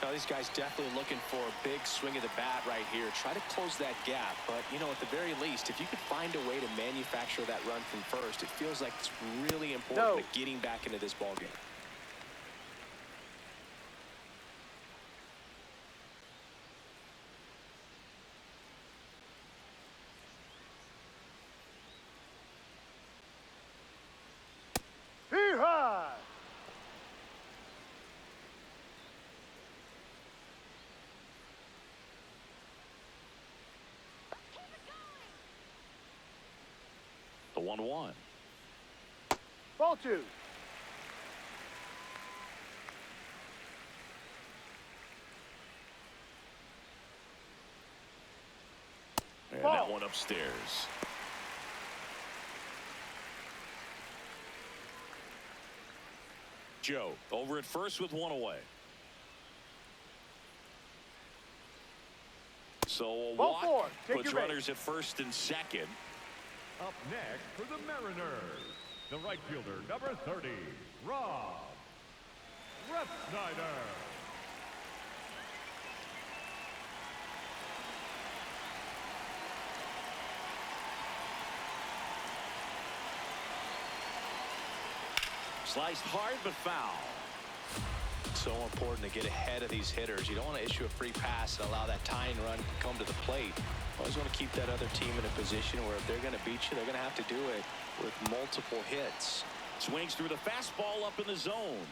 Now, these guys definitely looking for a big swing of the bat right here. Try to close that gap. But, you know, at the very least, if you could find a way to manufacture that run from first, it feels like it's really important to getting back into this ballgame. Hee-haw! The 1-1. Ball 2. And that one upstairs. Joe over at first with 1 away. So a walk puts runners at first and second. Up next for the Mariners, the right fielder, number 30, Rob Refsnyder. Sliced hard but foul. So important to get ahead of these hitters. You don't want to issue a free pass and allow that tying run to come to the plate. Always want to keep that other team in a position where if they're going to beat you, they're going to have to do it with multiple hits. Swings through the fastball up in the zone.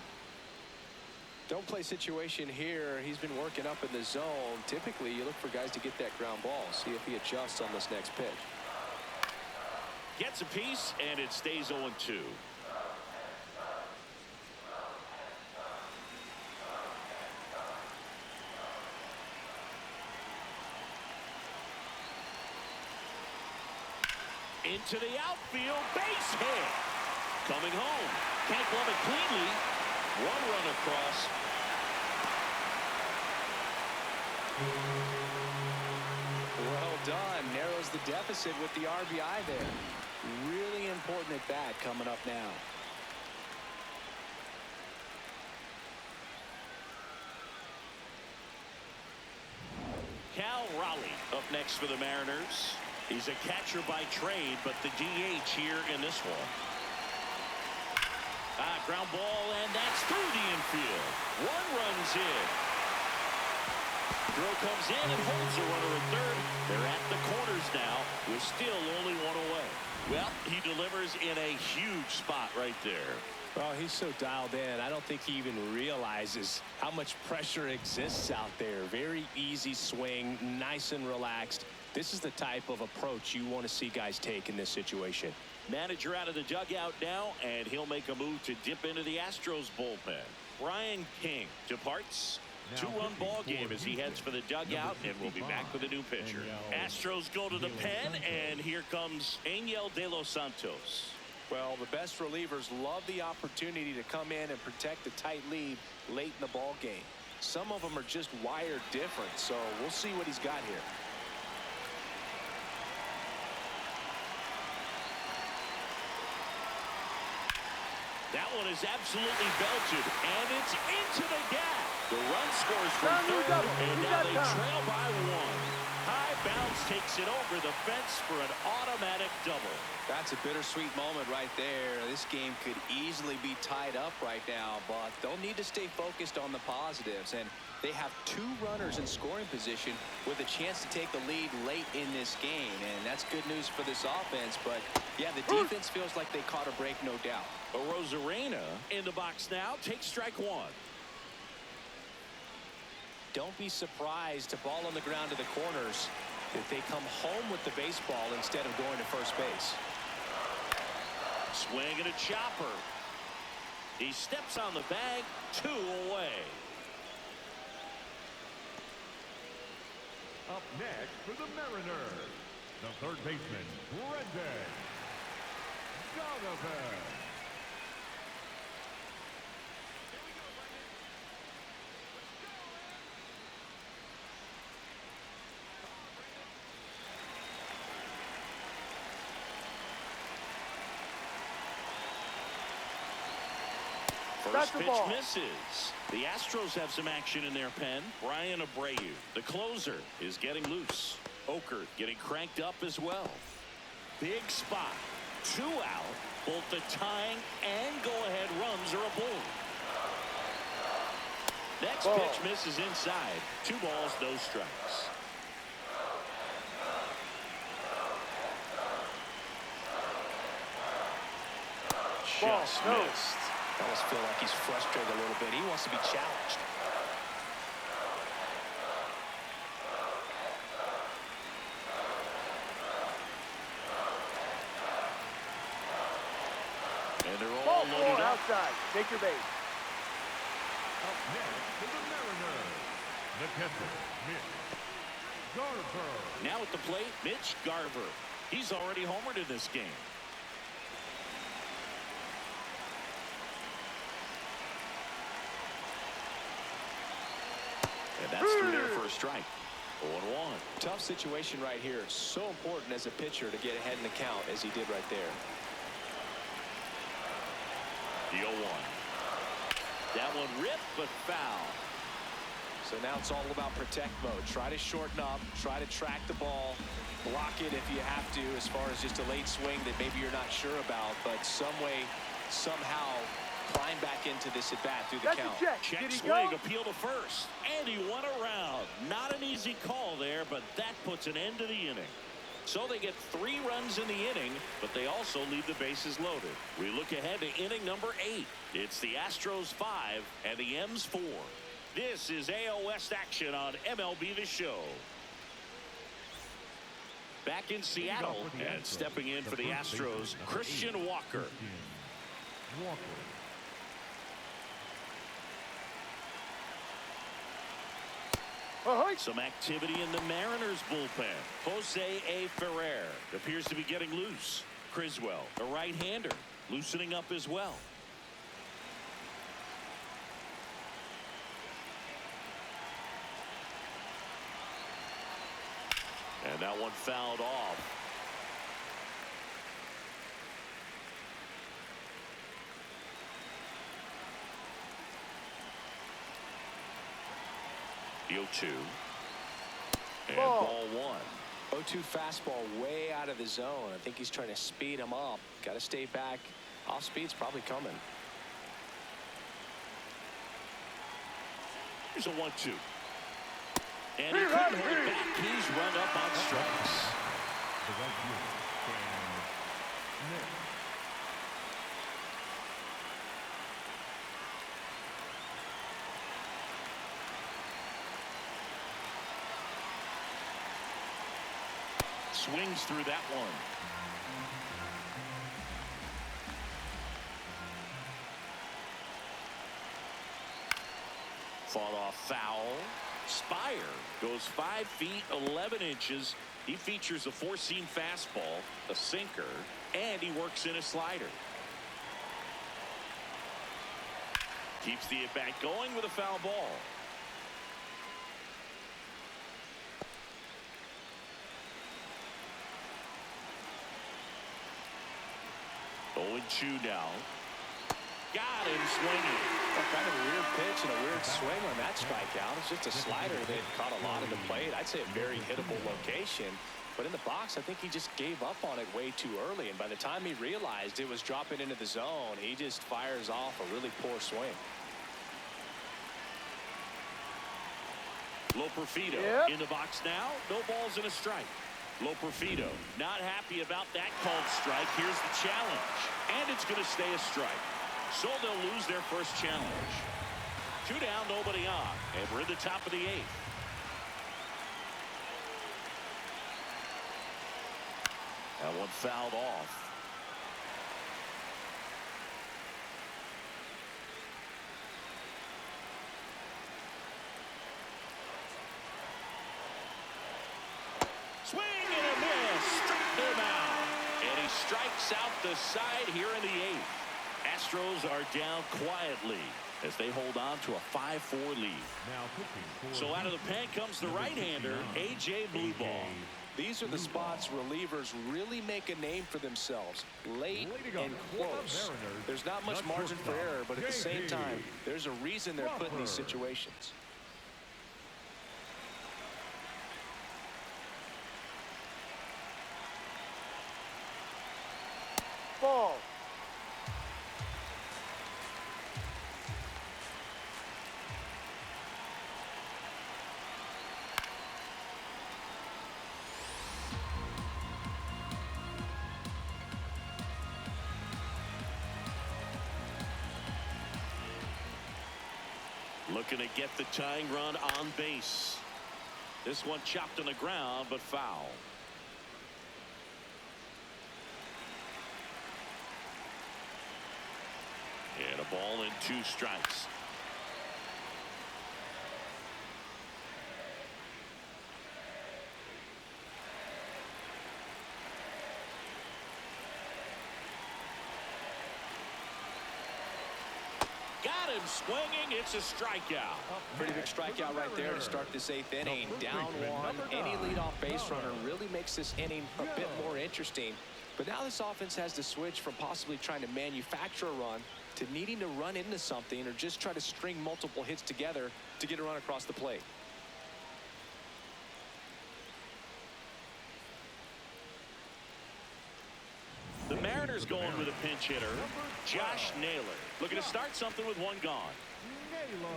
Don't play situation here. He's been working up in the zone. Typically, you look for guys to get that ground ball. See if he adjusts on this next pitch. Gets a piece, and it stays 0-2. Into the outfield, base hit. Coming home, can't glove it cleanly. 1 run across. Well done. Narrows the deficit with the RBI there. Really important at bat coming up now. Cal Raleigh up next for the Mariners. He's a catcher by trade, but the DH here in this one. Ground ball, and that's through the infield. 1 runs in. Throw comes in and holds the runner at third. They're at the corners now with still only 1 away. Well, he delivers in a huge spot right there. Well, he's so dialed in. I don't think he even realizes how much pressure exists out there. Very easy swing, nice and relaxed. This is the type of approach you want to see guys take in this situation. Manager out of the dugout now, and he'll make a move to dip into the Astros bullpen. Brian King departs. 2-run ball game as he heads for the dugout, and we'll be back with a new pitcher. Astros go to the pen, and here comes Angel De Los Santos. Well, the best relievers love the opportunity to come in and protect a tight lead late in the ball game. Some of them are just wired different, so we'll see what he's got here. That one is absolutely belted, and it's into the gap. The run scores from third, and now they trail by 1. High bounce takes it over the fence for an automatic double. That's a bittersweet moment right there. This game could easily be tied up right now, but they'll need to stay focused on the positives. And they have 2 runners in scoring position with a chance to take the lead late in this game. And that's good news for this offense. But, yeah, the defense feels like they caught a break, no doubt. Rosarena in the box now takes strike 1. Don't be surprised to ball on the ground to the corners if they come home with the baseball instead of going to first base. Swing and a chopper. He steps on the bag, 2 away. Up next for the Mariners, the third baseman, Brendan Donovan. First pitch misses. The Astros have some action in their pen. Brian Abreu, the closer, is getting loose. Oker getting cranked up as well. Big spot. 2 out. Both the tying and go-ahead runs are aboard. Next pitch misses inside. 2 balls, no strikes. Just missed. I almost feel like he's frustrated a little bit. He wants to be challenged. And they're all loaded up. Outside. Take your base. Up next for the Mariners, the catcher, Mitch Garver. Now at the plate, Mitch Garver. He's already homered in this game. And that's through there for a strike. 0-1. Tough situation right here. So important as a pitcher to get ahead in the count as he did right there. The 0-1. That one ripped, but foul. So now it's all about protect mode. Try to shorten up. Try to track the ball. Block it if you have to, as far as just a late swing that maybe you're not sure about. But some way, somehow, climb back into this at bat through the count. Check swing, appeal to first, and he won around. Not an easy call there, but that puts an end to the inning. So they get 3 runs in the inning, but they also leave the bases loaded. We look ahead to inning number 8. It's the Astros 5 and the M's 4. This is AL West action on MLB The Show. Back in Seattle and stepping in for the Astros, Christian Walker. Some activity in the Mariners bullpen. Jose A. Ferrer appears to be getting loose. Criswell, the right-hander, loosening up as well. And that one fouled off. The 0-2. And ball 1. 0-2 fastball way out of the zone. I think he's trying to speed him up. Got to stay back. Off speed's probably coming. Here's a 1-2. And he couldn't hold it back. He's run up on strikes. The right fielder, Sam Smith. Swings through that one. Fought off foul. Spire goes 5 feet 11 inches. He features a 4-seam fastball, a sinker, and he works in a slider. Keeps the at-bat going with a foul ball. 0-2 now. Got him swinging. Kind of a weird pitch and a weird swing on that strikeout. It's just a slider that caught a lot of the plate. I'd say a very hittable location. But in the box, I think he just gave up on it way too early. And by the time he realized it was dropping into the zone, he just fires off a really poor swing. Loperfido in the box now. No balls and a strike. Loperfido not happy about that called strike. Here's the challenge. And it's going to stay a strike. So they'll lose their first challenge. 2 down, nobody on. And we're in the top of the 8th. That one fouled off. strikes out the side here in the 8th. Astros are down quietly as they hold on to a 5-4 lead. Now pitching for So out of the pen comes the right-hander, A.J. Blueball. These are the spots relievers really make a name for themselves. Late and close. There's not much margin for error, but at the same time, there's a reason they're put in these situations. Ball. Looking to get the tying run on base. This one chopped on the ground, but foul. And a ball and 2 strikes. Got him swinging. It's a strikeout. Pretty big strikeout right there to start this 8th inning. Down 1. Any leadoff base runner really makes this inning a bit more interesting. But now this offense has to switch from possibly trying to manufacture a run to needing to run into something or just try to string multiple hits together to get a run across the plate. The Mariners going with a pinch hitter, Josh Naylor. Looking to start something with 1 gone. Naylor.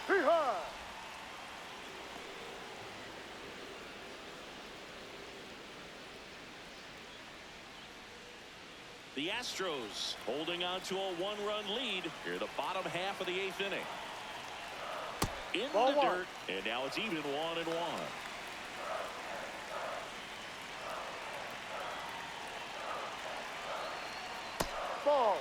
Hee-haw! The Astros holding on to a 1-run lead here in the bottom half of the 8th inning. In Ball the 1. dirt, and now it's even 1-1. Ball.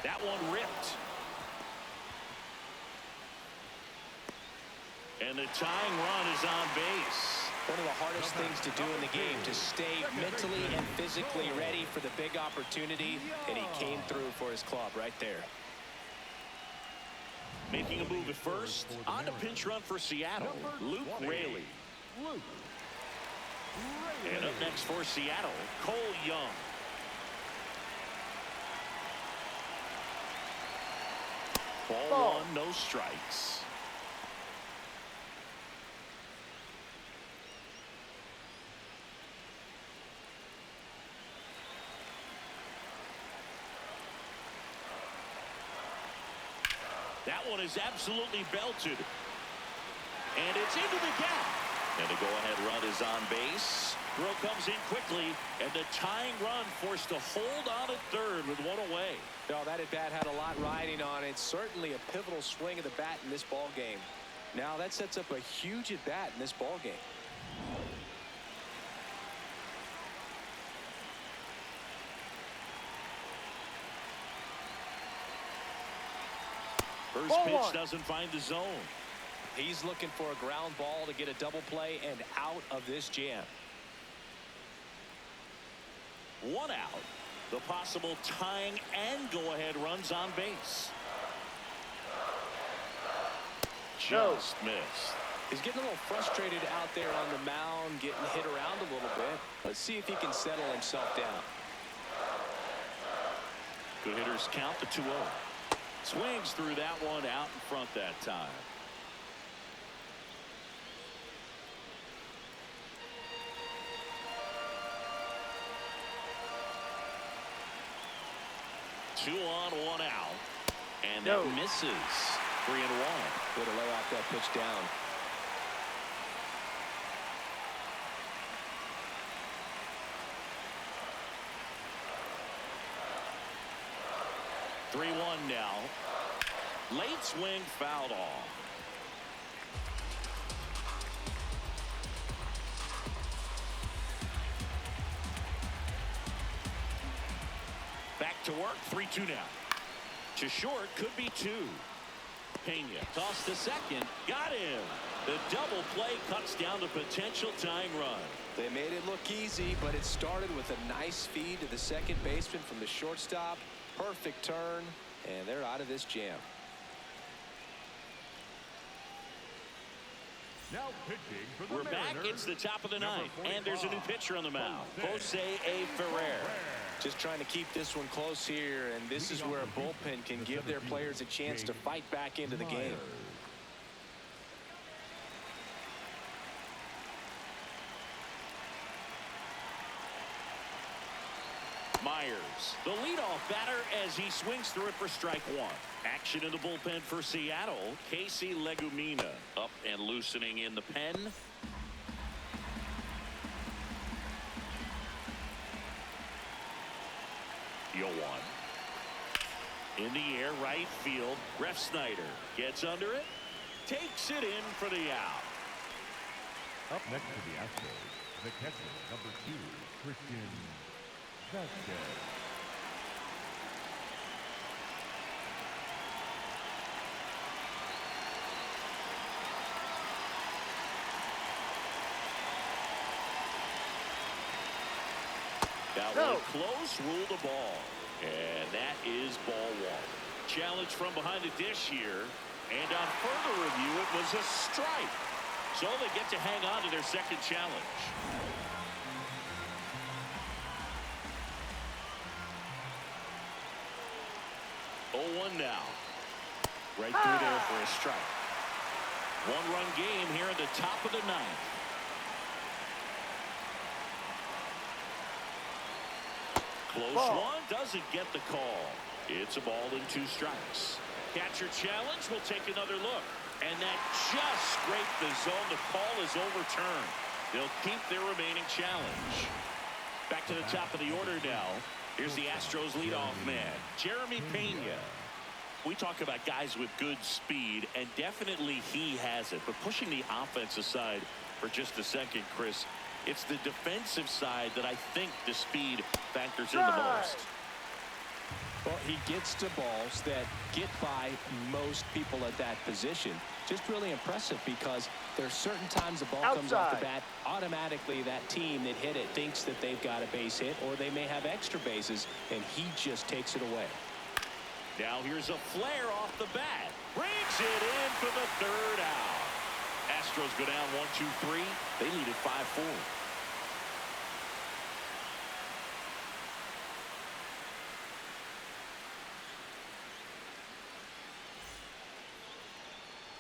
That one ripped. And the tying run is on base. One of the hardest things to do in the game, to stay mentally and physically ready for the big opportunity, and he came through for his club right there. Making a move at first. On to pinch run for Seattle, Luke Raley. And up next for Seattle, Cole Young. Ball 1, no strikes. That one is absolutely belted. And it's into the gap. And the go-ahead run is on base. Throw comes in quickly, and the tying run forced to hold on at third with 1 away. No, that at-bat had a lot riding on it. Certainly a pivotal swing of the bat in this ball game. Now that sets up a huge at-bat in this ball game. First Ball pitch 1. doesn't find the zone. He's looking for a ground ball to get a double play and out of this jam. 1 out. The possible tying and go-ahead runs on base. Just missed. He's getting a little frustrated out there on the mound, getting hit around a little bit. Let's see if he can settle himself down. Good hitters count the 2-0. Swings through that one out in front that time. Two on, 1 out. And that misses. 3-1. Way to lay off that pitch down. Now. Late swing fouled off. Back to work. 3-2 now. To short. Could be 2. Pena tossed to second. Got him. The double play cuts down the potential tying run. They made it look easy, but it started with a nice feed to the second baseman from the shortstop. Perfect turn, and they're out of this jam. Now pitching for the We're back. Mariners, It's the top of the ninth, and there's a new 45, pitcher on the mound. Jose Jose Ferrer. Just trying to keep this one close here, and this is where a bullpen can give their players a chance to fight back into the game. Myers, the leadoff batter, as he swings through it for strike 1. Action in the bullpen for Seattle. Casey Legumina up and loosening in the pen. Yoan. In the air, right field. Ref Snyder gets under it. Takes it in for the out. Up next to the Astros, the catcher, number 2, Christian Vasquez. That one close, ruled the ball. And that is ball 1. Challenge from behind the dish here. And on further review, it was a strike. So they get to hang on to their second challenge. Now. Right through there for a strike. 1-run game here in the top of the 9th. Close one, doesn't get the call. It's a ball and 2 strikes. Catcher challenge, will take another look. And that just scraped the zone. The call is overturned. They'll keep their remaining challenge. Back to the top of the order now. Here's the Astros leadoff man, Jeremy Pena. We talk about guys with good speed, and definitely he has it. But pushing the offense aside for just a second, Chris, it's the defensive side that I think the speed factors in the most. Well, he gets to balls that get by most people at that position. Just really impressive because there's certain times the ball comes off the bat, automatically that team that hit it thinks that they've got a base hit or they may have extra bases, and he just takes it away. Now here's a flare off the bat. Brings it in for the 3rd out. Astros go down 1-2-3. They lead at 5-4.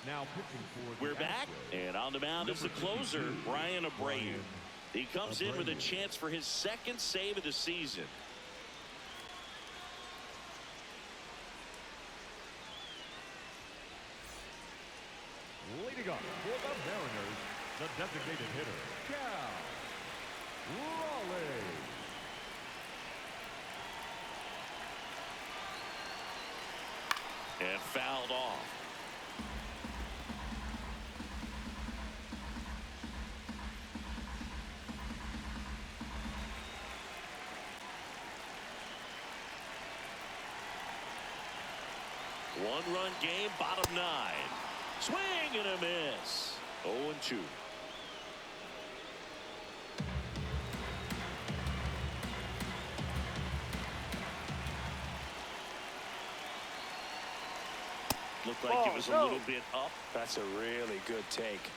Now pitching for the We're back, Astros, and on the mound is the closer, Brian Abreu. He comes in with a Abreu. chance for his 2nd save of the season. Leading up for the Mariners, the designated hitter, Cal Raleigh. And fouled off. One-run game, bottom 9. Swing and a miss. 0-2. Looked like it was a little bit up. That's a really good take.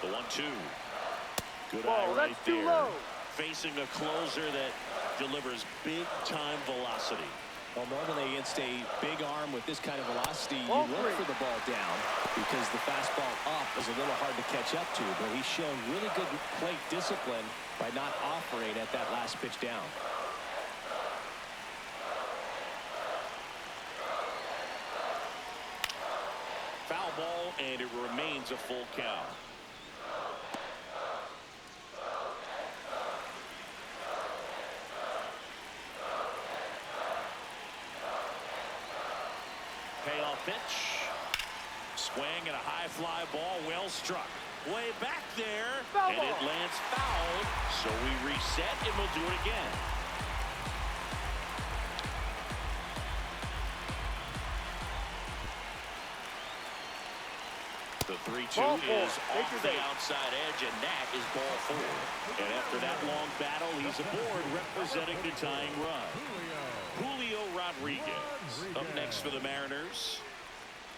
The 1-2. Good eye right there. Facing a closer that delivers big-time velocity. Well, normally against a big arm with this kind of velocity, you look for the ball down because the fastball up is a little hard to catch up to. But he's shown really good plate discipline by not offering at that last pitch down. Foul ball, and it remains a full count. Payoff pitch. swing and a high fly ball, well struck. Way back there, Foul and it ball. lands fouled. So we reset, and we'll do it again. The 3-2 Ball is four. Take off your the base. outside edge, and that is ball 4. And after that long battle, he's aboard representing the tying run. Julio Rodriguez up next for the Mariners.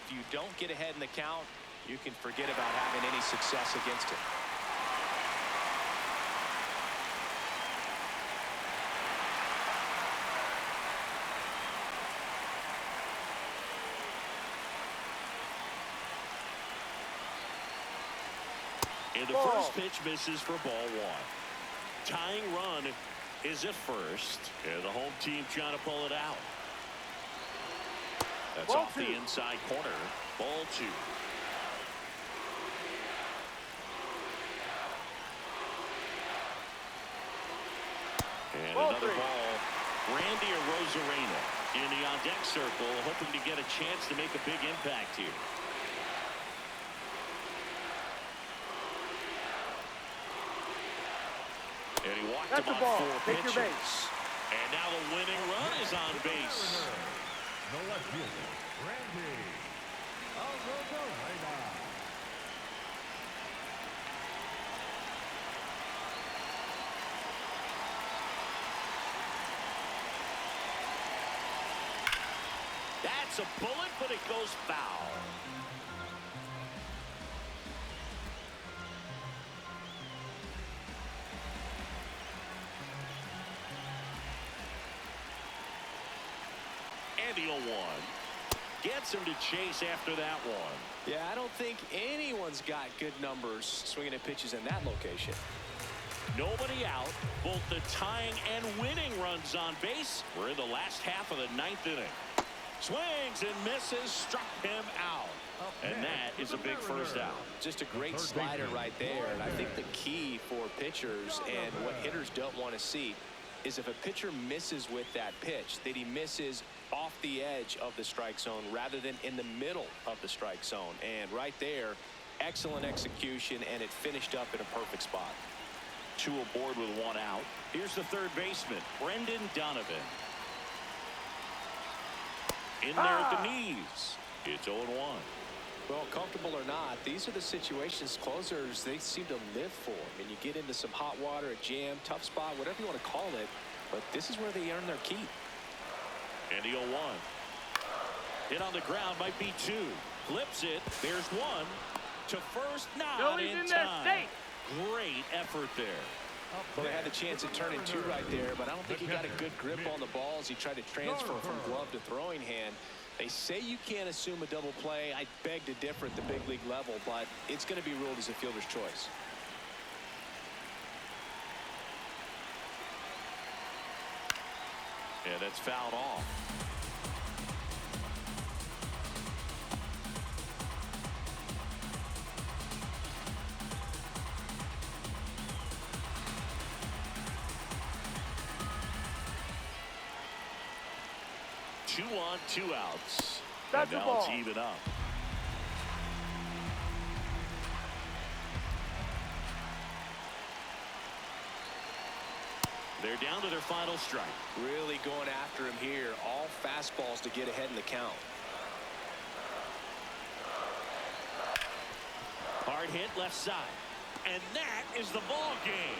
If you don't get ahead in the count, you can forget about having any success against it. And the first pitch misses for ball 1. Tying run is at first, and the home team trying to pull it out. That's Ball off 2. the inside corner. Ball 2. And Ball another 3. ball. Randy Arozarena in the on-deck circle, hoping to get a chance to make a big impact here. And he walked That's him the on ball. 4 Take your pitches. base. And now the winning run is on base. The left fielder, Randy Arozarena. That's a bullet, but it goes foul. And the 0-1. Gets him to chase after that one. Yeah, I don't think anyone's got good numbers swinging at pitches in that location. Nobody out. Both the tying and winning runs on base. We're in the last half of the 9th inning. Swings and misses, struck him out. And that is a big first out. Just a great slider right there. And I think the key for pitchers and what hitters don't want to see is if a pitcher misses with that pitch, that he misses off the edge of the strike zone rather than in the middle of the strike zone. And right there, excellent execution, and it finished up in a perfect spot. 2 aboard with 1 out. Here's the third baseman, Brendan Donovan. In there at the knees. It's 0-1. Well, comfortable or not, these are the situations closers they seem to live for. I mean, you get into some hot water, a jam, tough spot, whatever you want to call it, but this is where they earn their keep. And the 0-1. Hit on the ground, might be 2. Flips it. There's 1. To first, not Nobody's in in there time. safe. Great effort there. Well, they had the chance of turning 2 right there, but I don't think he got a good grip on the ball as he tried to transfer from glove to throwing hand. They say you can't assume a double play. I beg to differ at the big league level, but it's going to be ruled as a fielder's choice. Yeah, that's fouled off. Two on, 2 outs. That's and the now it's ball. even up. They're down to their final strike. Really going after him here. All fastballs to get ahead in the count. Hard hit left side. And that is the ball game.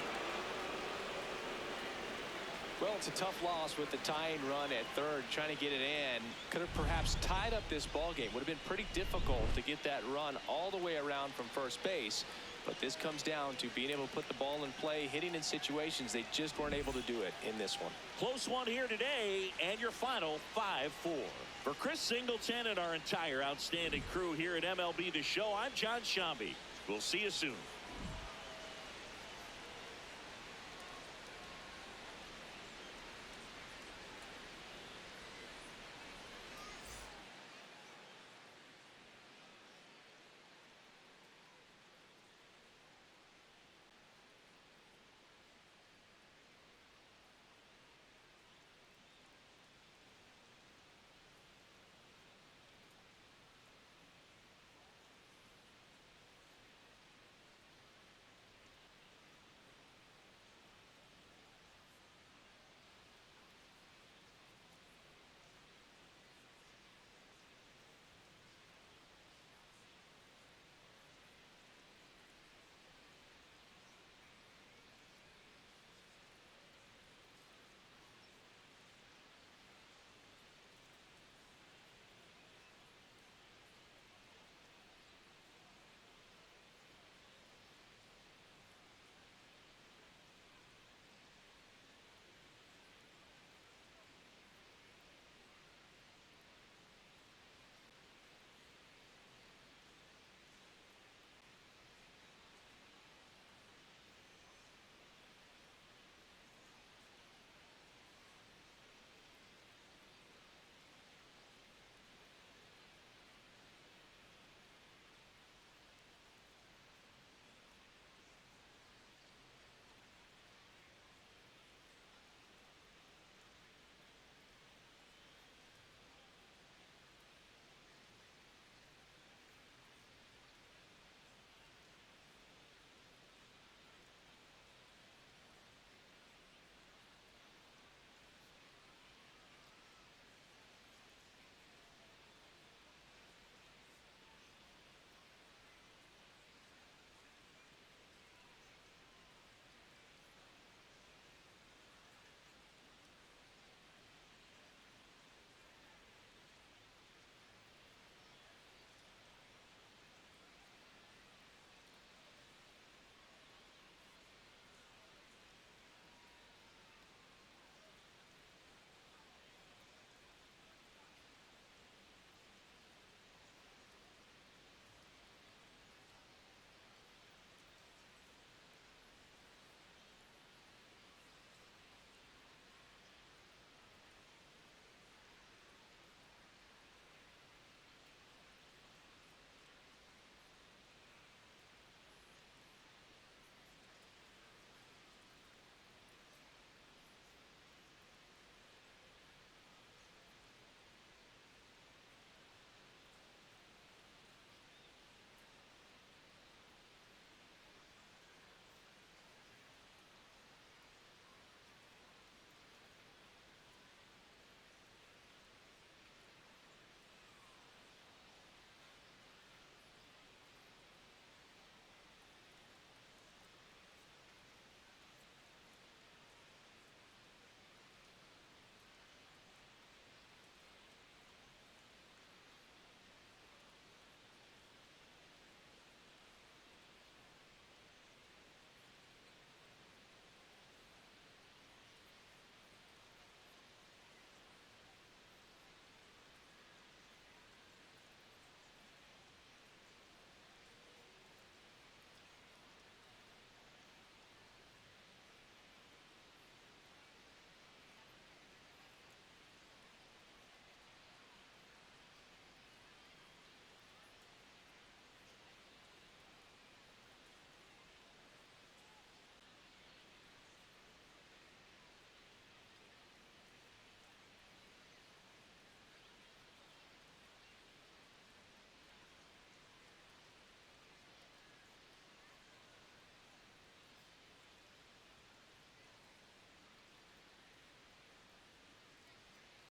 Well, it's a tough loss with the tying run at third, trying to get it in. Could have perhaps tied up this ball game. Would have been pretty difficult to get that run all the way around from first base. But this comes down to being able to put the ball in play, hitting in situations they just weren't able to do it in this one. Close one here today, and your final 5-4. For Chris Singleton and our entire outstanding crew here at MLB The Show, I'm John Shambi. We'll see you soon.